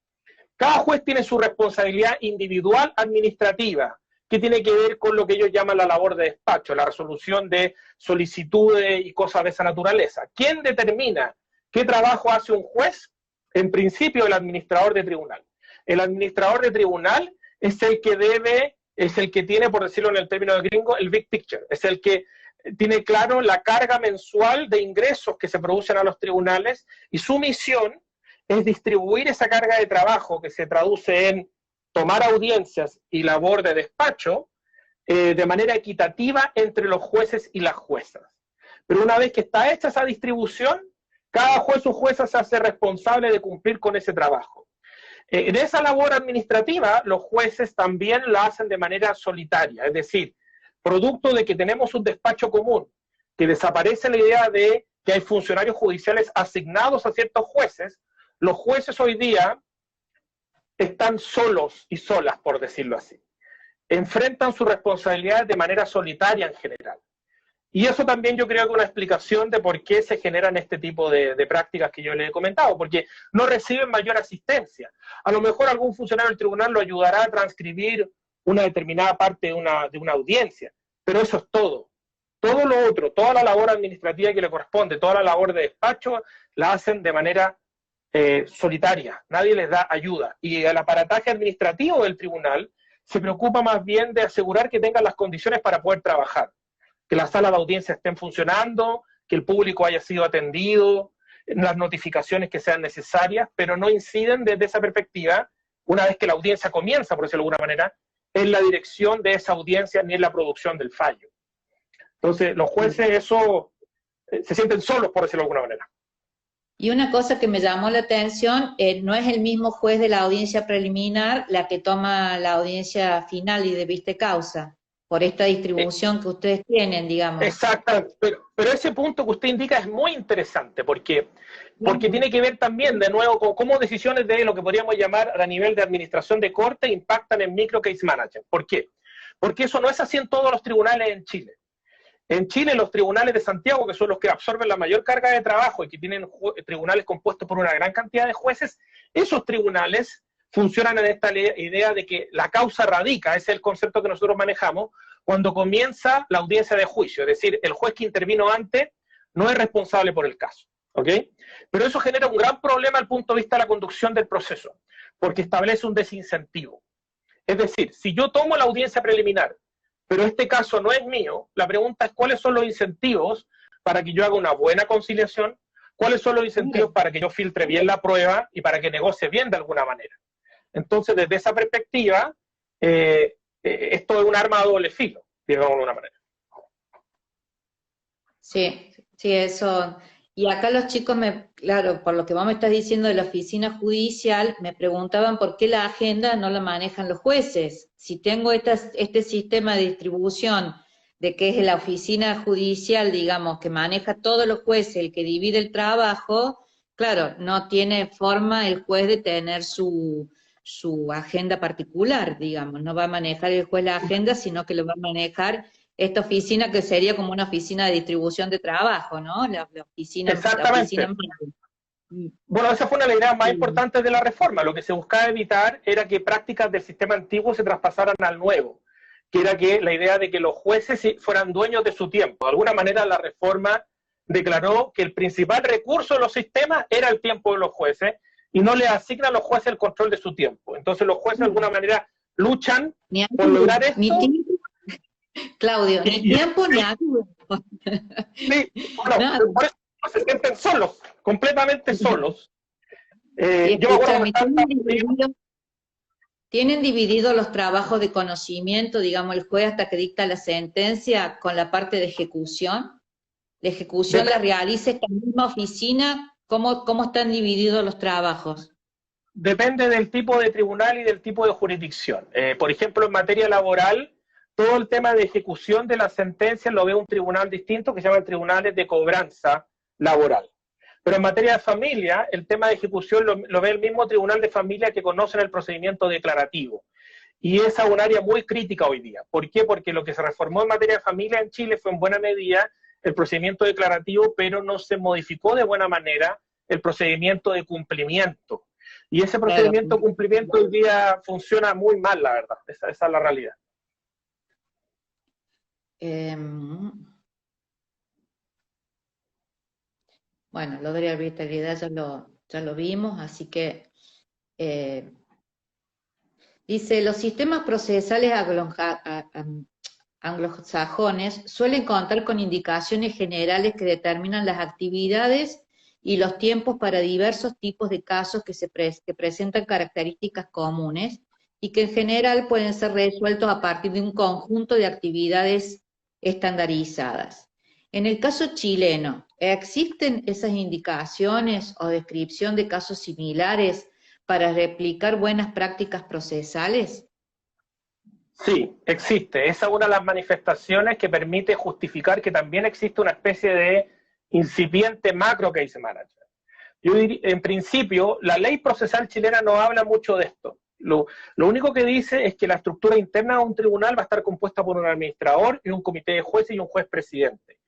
Cada juez tiene su responsabilidad individual administrativa, que tiene que ver con lo que ellos llaman la labor de despacho, la resolución de solicitudes y cosas de esa naturaleza. ¿Quién determina qué trabajo hace un juez? En principio, el administrador de tribunal. El administrador de tribunal es el que tiene, por decirlo en el término del gringo, el big picture. Es el que tiene claro la carga mensual de ingresos que se producen a los tribunales y su misión es distribuir esa carga de trabajo que se traduce en tomar audiencias y labor de despacho de manera equitativa entre los jueces y las juezas. Pero una vez que está hecha esa distribución, cada juez o jueza se hace responsable de cumplir con ese trabajo. En esa labor administrativa, los jueces también la hacen de manera solitaria, es decir, producto de que tenemos un despacho común, que desaparece la idea de que hay funcionarios judiciales asignados a ciertos jueces, los jueces hoy día están solos y solas, por decirlo así. Enfrentan sus responsabilidades de manera solitaria en general. Y eso también yo creo que es una explicación de por qué se generan este tipo de prácticas que yo les he comentado, porque no reciben mayor asistencia. A lo mejor algún funcionario del tribunal lo ayudará a transcribir una determinada parte de una audiencia, pero eso es todo. Todo lo otro, toda la labor administrativa que le corresponde, toda la labor de despacho, la hacen de manera solitaria. Nadie les da ayuda. Y el aparataje administrativo del tribunal se preocupa más bien de asegurar que tengan las condiciones para poder trabajar, que las salas de audiencia estén funcionando, que el público haya sido atendido, las notificaciones que sean necesarias, pero no inciden desde esa perspectiva, una vez que la audiencia comienza, por decirlo de alguna manera, en la dirección de esa audiencia ni en la producción del fallo. Entonces, los jueces eso se sienten solos, por decirlo de alguna manera. Y una cosa que me llamó la atención, no es el mismo juez de la audiencia preliminar la que toma la audiencia final y de vista causa, por esta distribución que ustedes tienen, digamos. Exacto, pero ese punto que usted indica es muy interesante, porque tiene que ver también, de nuevo, con cómo decisiones de lo que podríamos llamar a nivel de administración de corte impactan en micro case management. ¿Por qué? Porque eso no es así en todos los tribunales en Chile. En Chile, los tribunales de Santiago, que son los que absorben la mayor carga de trabajo y que tienen tribunales compuestos por una gran cantidad de jueces, esos tribunales funcionan en esta idea de que la causa radica, ese es el concepto que nosotros manejamos, cuando comienza la audiencia de juicio, es decir, el juez que intervino antes no es responsable por el caso, ¿ok? Pero eso genera un gran problema al punto de vista de la conducción del proceso, porque establece un desincentivo. Es decir, si yo tomo la audiencia preliminar, pero este caso no es mío, la pregunta es cuáles son los incentivos para que yo haga una buena conciliación, cuáles son los incentivos para que yo filtre bien la prueba y para que negocie bien de alguna manera. Entonces, desde esa perspectiva, esto es un arma a doble filo, digamos de alguna manera. Sí, sí, eso. Y acá los chicos, claro, por lo que vos me estás diciendo de la oficina judicial, me preguntaban por qué la agenda no la manejan los jueces. Si tengo este sistema de distribución de que es la oficina judicial, digamos, que maneja todos los jueces, el que divide el trabajo, claro, no tiene forma el juez de tener su agenda particular, digamos, no va a manejar el juez la agenda, sino que lo va a manejar esta oficina que sería como una oficina de distribución de trabajo, ¿no? La oficina. Exactamente. La oficina... Bueno, esa fue una de las ideas más importantes de la reforma. Lo que se buscaba evitar era que prácticas del sistema antiguo se traspasaran al nuevo, que era que la idea de que los jueces fueran dueños de su tiempo. De alguna manera la reforma declaró que el principal recurso de los sistemas era el tiempo de los jueces y no le asigna a los jueces el control de su tiempo. Entonces los jueces de alguna manera luchan por lograr esto. Claudio, ni tiempo ni ayuda. Sí, bueno, por eso se sienten solos, completamente solos. Yo me acuerdo ¿Tienen dividido los trabajos de conocimiento, digamos, el juez hasta que dicta la sentencia con la parte de ejecución? ¿La ejecución la realiza esta misma oficina? ¿Cómo están divididos los trabajos? Depende del tipo de tribunal y del tipo de jurisdicción. Por ejemplo, en materia laboral, todo el tema de ejecución de las sentencias lo ve un tribunal distinto que se llama tribunales de cobranza laboral. Pero en materia de familia, el tema de ejecución lo ve el mismo tribunal de familia que conocen el procedimiento declarativo. Y esa es un área muy crítica hoy día. ¿Por qué? Porque lo que se reformó en materia de familia en Chile fue en buena medida el procedimiento declarativo, pero no se modificó de buena manera el procedimiento de cumplimiento. Y ese procedimiento de cumplimiento hoy día funciona muy mal, la verdad. Esa es la realidad. Bueno, lo de la arbitrariedad ya lo vimos, así que dice, los sistemas procesales anglosajones suelen contar con indicaciones generales que determinan las actividades y los tiempos para diversos tipos de casos que presentan características comunes y que en general pueden ser resueltos a partir de un conjunto de actividades estandarizadas. En el caso chileno, ¿existen esas indicaciones o descripción de casos similares para replicar buenas prácticas procesales? Sí, existe. Esa es una de las manifestaciones que permite justificar que también existe una especie de incipiente macro case management. Yo diría, en principio, la ley procesal chilena no habla mucho de esto. Lo único que dice es que la estructura interna de un tribunal va a estar compuesta por un administrador y un comité de jueces y un juez presidente.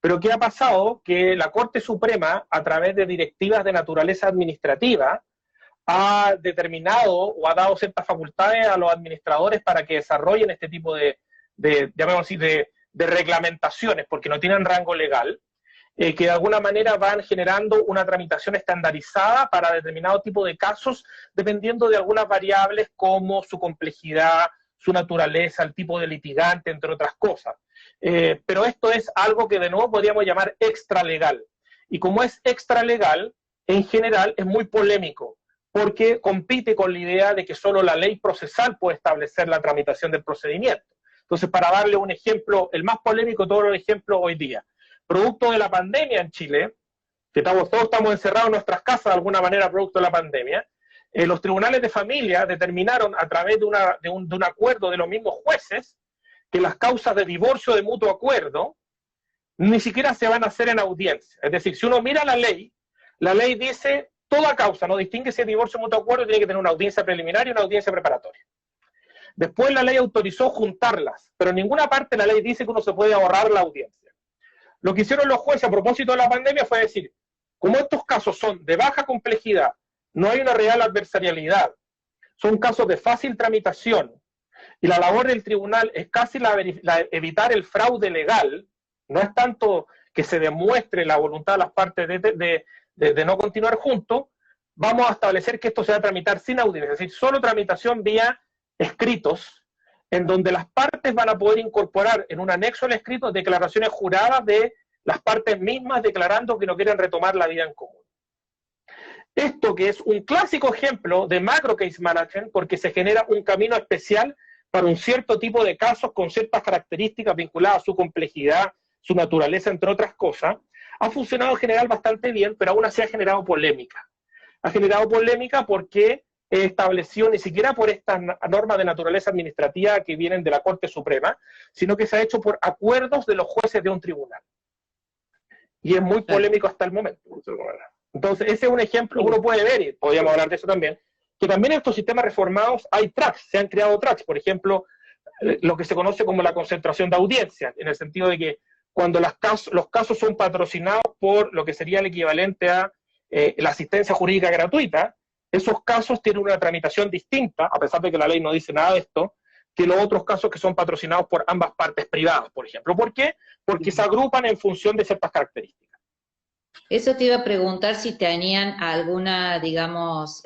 Pero ¿qué ha pasado? Que la Corte Suprema, a través de directivas de naturaleza administrativa, ha determinado o ha dado ciertas facultades a los administradores para que desarrollen este tipo llamémoslo así, de reglamentaciones, porque no tienen rango legal, que de alguna manera van generando una tramitación estandarizada para determinado tipo de casos, dependiendo de algunas variables como su complejidad, su naturaleza, el tipo de litigante, entre otras cosas. Pero esto es algo que de nuevo podríamos llamar extralegal. Y como es extralegal, en general es muy polémico, porque compite con la idea de que solo la ley procesal puede establecer la tramitación del procedimiento. Entonces, para darle un ejemplo, el más polémico de todos los ejemplos hoy día, producto de la pandemia en Chile, que todos estamos encerrados en nuestras casas de alguna manera producto de la pandemia, los tribunales de familia determinaron a través de un acuerdo de los mismos jueces que las causas de divorcio de mutuo acuerdo ni siquiera se van a hacer en audiencia. Es decir, si uno mira la ley dice toda causa, no distingue si es divorcio de mutuo acuerdo, tiene que tener una audiencia preliminar y una audiencia preparatoria. Después la ley autorizó juntarlas, pero en ninguna parte la ley dice que uno se puede ahorrar la audiencia. Lo que hicieron los jueces a propósito de la pandemia fue decir, como estos casos son de baja complejidad, no hay una real adversarialidad, son casos de fácil tramitación, y la labor del tribunal es casi evitar el fraude legal, no es tanto que se demuestre la voluntad de las partes de no continuar juntos, vamos a establecer que esto se va a tramitar sin audiencia, es decir, solo tramitación vía escritos, en donde las partes van a poder incorporar en un anexo al escrito declaraciones juradas de las partes mismas declarando que no quieren retomar la vida en común. Esto que es un clásico ejemplo de macro case management, porque se genera un camino especial para un cierto tipo de casos con ciertas características vinculadas a su complejidad, su naturaleza, entre otras cosas, ha funcionado en general bastante bien, pero aún así ha generado polémica. Ha generado polémica porque estableció ni siquiera por estas normas de naturaleza administrativa que vienen de la Corte Suprema, sino que se ha hecho por acuerdos de los jueces de un tribunal. Y es muy polémico hasta el momento. Entonces, ese es un ejemplo que uno puede ver, y podríamos hablar de eso también, que también en estos sistemas reformados hay tracks, se han creado tracks, por ejemplo, lo que se conoce como la concentración de audiencias, en el sentido de que cuando los casos son patrocinados por lo que sería el equivalente a la asistencia jurídica gratuita, esos casos tienen una tramitación distinta, a pesar de que la ley no dice nada de esto, que los otros casos que son patrocinados por ambas partes privadas, por ejemplo. ¿Por qué? Porque se agrupan en función de ciertas características. Eso te iba a preguntar si tenían alguna, digamos,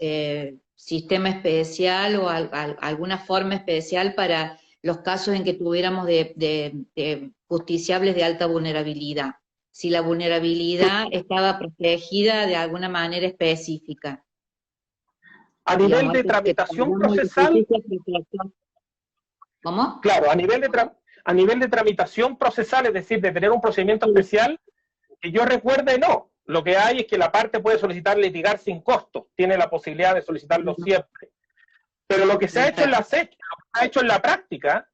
sistema especial o alguna forma especial para los casos en que tuviéramos de justiciables de alta vulnerabilidad. Si la vulnerabilidad estaba protegida de alguna manera específica. A nivel de tramitación procesal... ¿Cómo? Claro, a nivel de tramitación procesal, es decir, de tener un procedimiento especial, que yo recuerde, no. Lo que hay es que la parte puede solicitar litigar sin costo, tiene la posibilidad de solicitarlo siempre. Pero lo que se ha hecho en la práctica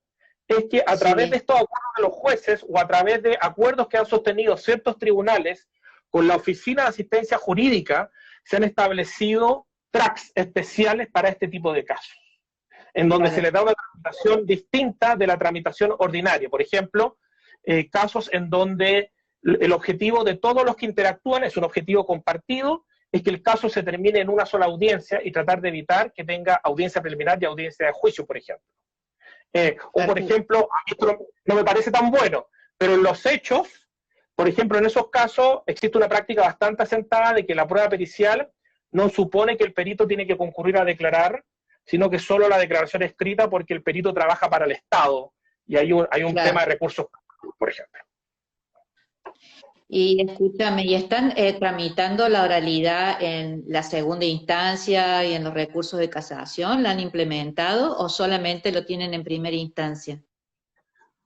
es que a través de estos acuerdos de los jueces o a través de acuerdos que han sostenido ciertos tribunales con la Oficina de Asistencia Jurídica, se han establecido tracks especiales para este tipo de casos, en donde se les da una tramitación distinta de la tramitación ordinaria. Por ejemplo, casos en donde el objetivo de todos los que interactúan es un objetivo compartido, es que el caso se termine en una sola audiencia y tratar de evitar que tenga audiencia preliminar y audiencia de juicio, por ejemplo. O, por ejemplo, a mí esto no me parece tan bueno, pero en los hechos, por ejemplo, en esos casos existe una práctica bastante asentada de que la prueba pericial no supone que el perito tiene que concurrir a declarar, sino que solo la declaración escrita porque el perito trabaja para el Estado y hay un tema de recursos, por ejemplo. Y escúchame, ¿y están tramitando la oralidad en la segunda instancia y en los recursos de casación? ¿La han implementado o solamente lo tienen en primera instancia?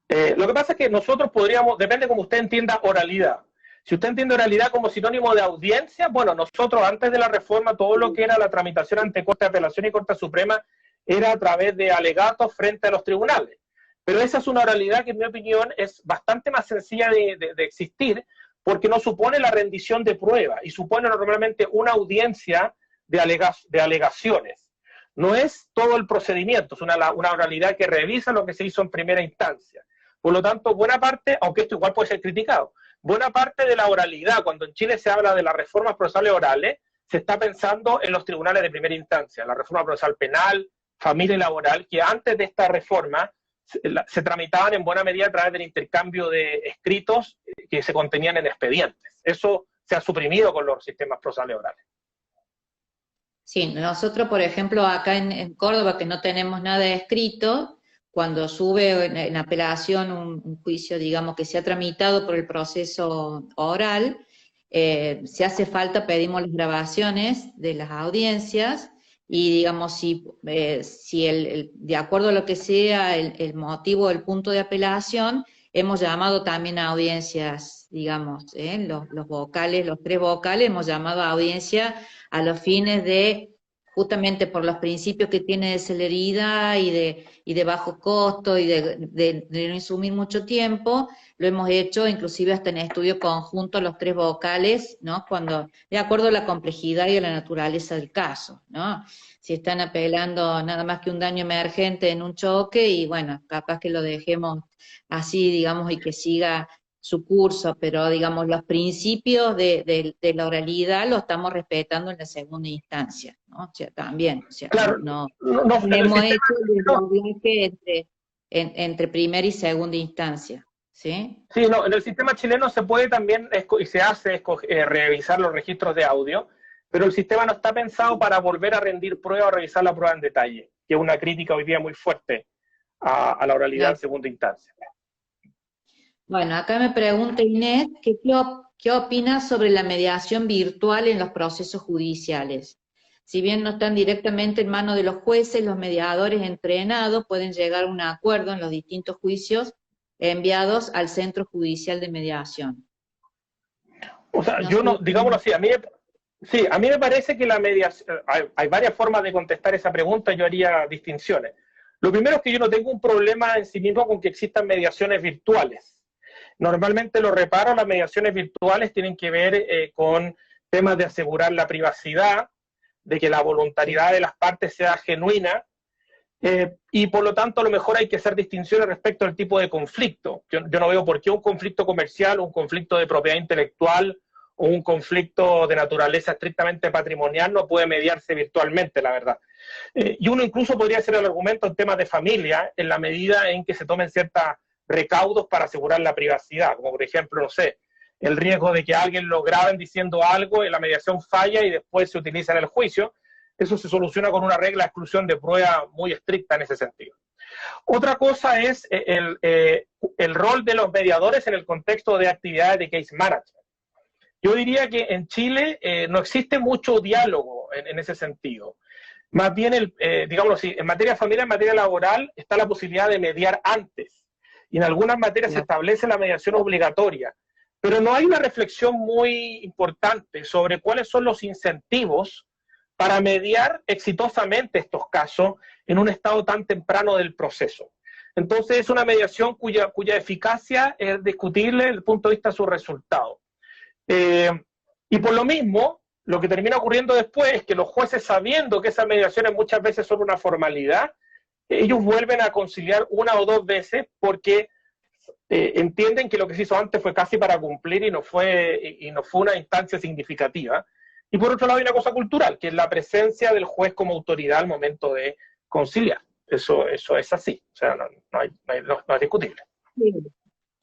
Lo que pasa es que nosotros podríamos, depende como usted entienda oralidad. Si usted entiende oralidad como sinónimo de audiencia, bueno, nosotros antes de la reforma, todo lo que era la tramitación ante Corte de Apelación y Corte Suprema era a través de alegatos frente a los tribunales. Pero esa es una oralidad que en mi opinión es bastante más sencilla de existir, porque no supone la rendición de prueba y supone normalmente una audiencia de alegaciones. no es todo el procedimiento, es una oralidad que revisa lo que se hizo en primera instancia. Por lo tanto, buena parte, aunque esto igual puede ser criticado, buena parte de la oralidad, cuando en Chile se habla de las reformas procesales orales, se está pensando en los tribunales de primera instancia, la reforma procesal penal, familia y laboral, que antes de esta reforma se tramitaban en buena medida a través del intercambio de escritos que se contenían en expedientes. Eso se ha suprimido con los sistemas procesales orales. Sí, nosotros, por ejemplo, acá en Córdoba, que no tenemos nada escrito, cuando sube en apelación un juicio, digamos, que se ha tramitado por el proceso oral, si hace falta pedimos las grabaciones de las audiencias y, digamos, si de acuerdo a lo que sea el motivo, el punto de apelación, hemos llamado también a audiencias, digamos, los vocales, los tres vocales, hemos llamado a audiencia a los fines de, justamente por los principios que tiene de celeridad y de bajo costo y de no insumir mucho tiempo, lo hemos hecho inclusive hasta en estudio conjunto los tres vocales, ¿no? Cuando, de acuerdo a la complejidad y a la naturaleza del caso, ¿no? Si están apelando nada más que un daño emergente en un choque y bueno, capaz que lo dejemos así, digamos, y que siga su curso, pero digamos, los principios de la oralidad los estamos respetando en la segunda instancia, ¿no? O sea, también, o sea, Claro, no hemos hecho el desdoblante entre primera y segunda instancia, ¿sí? Sí, no, en el sistema chileno se puede también, y se hace, revisar los registros de audio, pero el sistema no está pensado para volver a rendir prueba o revisar la prueba en detalle, que es una crítica hoy día muy fuerte a la oralidad en segunda instancia. Bueno, acá me pregunta Inés, ¿qué opinas sobre la mediación virtual en los procesos judiciales? Si bien no están directamente en manos de los jueces, los mediadores entrenados pueden llegar a un acuerdo en los distintos juicios enviados al Centro Judicial de Mediación. O sea, yo no, digámoslo así, a mí me parece que la mediación, hay varias formas de contestar esa pregunta, yo haría distinciones. Lo primero es que yo no tengo un problema en sí mismo con que existan mediaciones virtuales. Normalmente los reparos, las mediaciones virtuales tienen que ver con temas de asegurar la privacidad, de que la voluntariedad de las partes sea genuina, y por lo tanto a lo mejor hay que hacer distinciones respecto al tipo de conflicto. Yo no veo por qué un conflicto comercial, un conflicto de propiedad intelectual o un conflicto de naturaleza estrictamente patrimonial no puede mediarse virtualmente, la verdad. Y uno incluso podría hacer el argumento en temas de familia en la medida en que se tomen ciertas recaudos para asegurar la privacidad, como por ejemplo, no sé, el riesgo de que alguien lo graben diciendo algo y la mediación falla y después se utiliza en el juicio. Eso se soluciona con una regla de exclusión de prueba muy estricta en ese sentido. Otra cosa es el rol de los mediadores en el contexto de actividades de case management. Yo diría que en Chile no existe mucho diálogo en ese sentido. Más bien, digámoslo así, en materia familiar, en materia laboral, está la posibilidad de mediar antes. Y en algunas materias se establece la mediación obligatoria. Pero no hay una reflexión muy importante sobre cuáles son los incentivos para mediar exitosamente estos casos en un estado tan temprano del proceso. Entonces es una mediación cuya eficacia es discutible desde el punto de vista de su resultado. Y por lo mismo, lo que termina ocurriendo después es que los jueces, sabiendo que esas mediaciones muchas veces son una formalidad, ellos vuelven a conciliar una o dos veces porque entienden que lo que se hizo antes fue casi para cumplir y no fue una instancia significativa. Y por otro lado hay una cosa cultural, que es la presencia del juez como autoridad al momento de conciliar. Eso es así, o sea, no es discutible.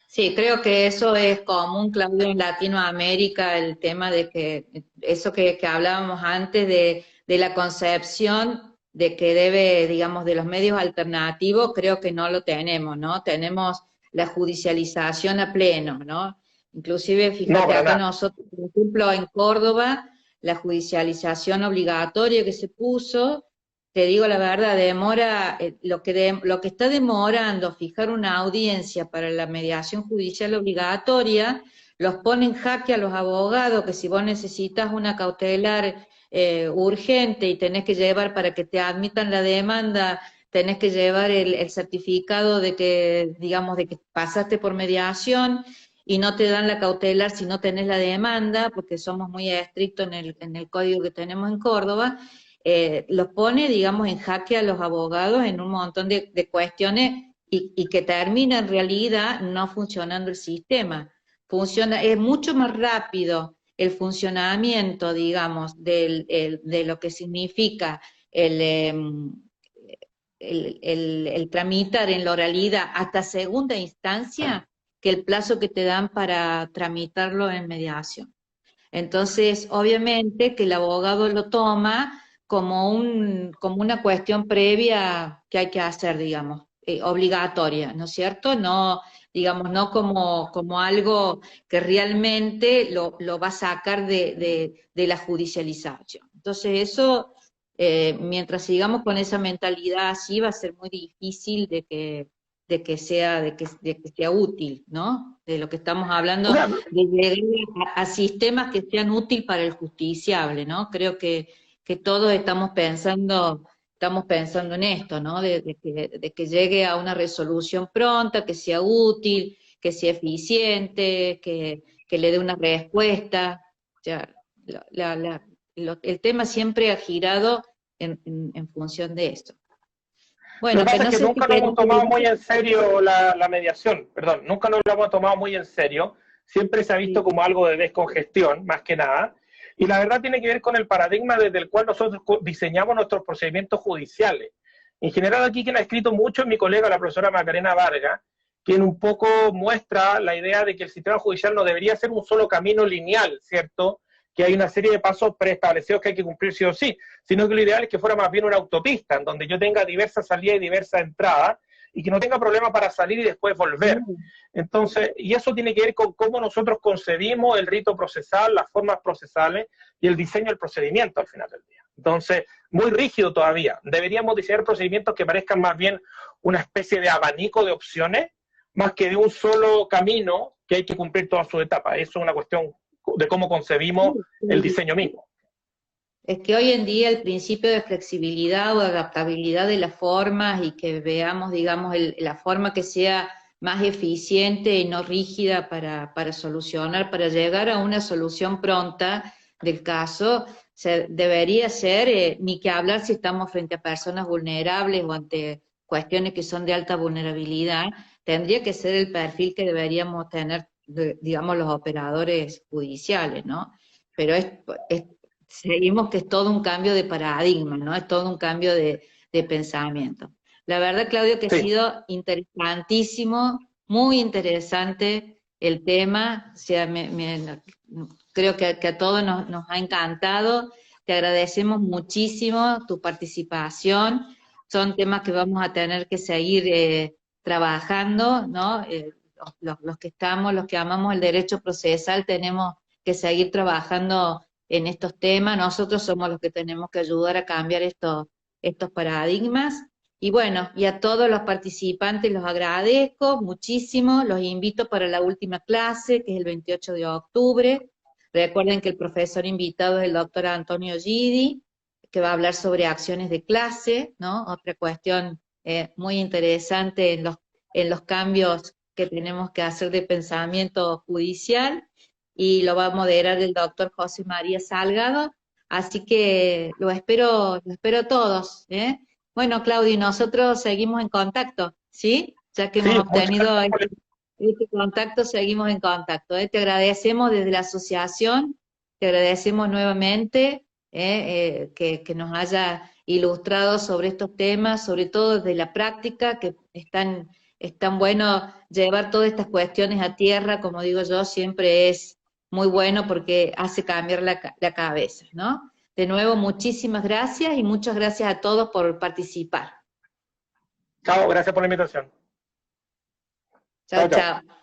Sí, creo que eso es común, Claudio, en Latinoamérica, el tema de que eso que hablábamos antes de la concepción de que debe, digamos, de los medios alternativos, creo que no lo tenemos, ¿no? Tenemos la judicialización a pleno, ¿no? Inclusive, fíjate, acá nosotros, por ejemplo, en Córdoba, la judicialización obligatoria que se puso, te digo la verdad, demora, lo que está demorando fijar una audiencia para la mediación judicial obligatoria, los pone en jaque a los abogados, que si vos necesitas una cautelar urgente y tenés que llevar para que te admitan la demanda, tenés que llevar el certificado de que, digamos, de que pasaste por mediación, y no te dan la cautelar si no tenés la demanda, porque somos muy estrictos en el código que tenemos en Córdoba. los pone, digamos, en jaque a los abogados en un montón de cuestiones y que termina en realidad no funcionando el sistema. Es mucho más rápido el funcionamiento, digamos, de lo que significa el tramitar en la oralidad hasta segunda instancia que el plazo que te dan para tramitarlo en mediación. Entonces, obviamente que el abogado lo toma como una cuestión previa que hay que hacer, digamos, obligatoria, ¿no es cierto? No, digamos, no como algo que realmente lo va a sacar de la judicialización. Entonces, eso, mientras sigamos con esa mentalidad así, va a ser muy difícil de que sea útil, ¿no? De lo que estamos hablando, Una, de llegar a sistemas que sean útiles para el justiciable, ¿no? Creo que todos estamos pensando en esto, ¿no? De que llegue a una resolución pronta, que sea útil, que sea eficiente, que le dé una respuesta. O sea, el tema siempre ha girado en función de esto. lo que Bueno, que pasa es no que sé si nunca nos querés. hemos tomado muy en serio la mediación, perdón, nunca nos lo hemos tomado muy en serio, siempre se ha visto como algo de descongestión, más que nada, y la verdad tiene que ver con el paradigma desde el cual nosotros diseñamos nuestros procedimientos judiciales. En general aquí quien ha escrito mucho es mi colega, la profesora Macarena Vargas, quien un poco muestra la idea de que el sistema judicial no debería ser un solo camino lineal, ¿cierto? Que hay una serie de pasos preestablecidos que hay que cumplir sí o sí, sino que lo ideal es que fuera más bien una autopista, en donde yo tenga diversas salidas y diversas entradas, y que no tenga problema para salir y después volver. Entonces, y eso tiene que ver con cómo nosotros concebimos el rito procesal, las formas procesales y el diseño del procedimiento al final del día. Entonces, muy rígido todavía. Deberíamos diseñar procedimientos que parezcan más bien una especie de abanico de opciones, más que de un solo camino que hay que cumplir todas sus etapas. Eso es una cuestión de cómo concebimos el diseño mismo. Es que hoy en día el principio de flexibilidad o adaptabilidad de las formas y que veamos, digamos, la forma que sea más eficiente y no rígida para solucionar, para llegar a una solución pronta del caso, debería ser, ni que hablar si estamos frente a personas vulnerables o ante cuestiones que son de alta vulnerabilidad, tendría que ser el perfil que deberíamos tener, digamos, los operadores judiciales, ¿no? Pero seguimos que es todo un cambio de paradigma, ¿no? Es todo un cambio de pensamiento. La verdad, Claudio, que ha Sí. sido interesantísimo, muy interesante el tema, o sea, creo que a todos nos ha encantado, te agradecemos muchísimo tu participación, son temas que vamos a tener que seguir trabajando, ¿no? Los que estamos, los que amamos el derecho procesal, tenemos que seguir trabajando en estos temas, nosotros somos los que tenemos que ayudar a cambiar estos paradigmas. Y bueno, y a todos los participantes los agradezco muchísimo, los invito para la última clase, que es el 28 de octubre. Recuerden que el profesor invitado es el doctor Antonio Gidi, que va a hablar sobre acciones de clase, ¿no? Otra cuestión muy interesante en los cambios que tenemos que hacer de pensamiento judicial, y lo va a moderar el doctor José María Salgado, así que lo espero a todos, ¿eh? Bueno, Claudio, y nosotros seguimos en contacto, ¿sí? Ya que hemos Sí, muchas obtenido gracias por este contacto, seguimos en contacto, ¿eh? Te agradecemos desde la asociación, te agradecemos nuevamente que nos haya ilustrado sobre estos temas, sobre todo desde la práctica, que es tan bueno llevar todas estas cuestiones a tierra, como digo yo, siempre es muy bueno porque hace cambiar la cabeza, ¿no? De nuevo, muchísimas gracias y muchas gracias a todos por participar. Chao, gracias por la invitación. Chao, Chao, chao. chao.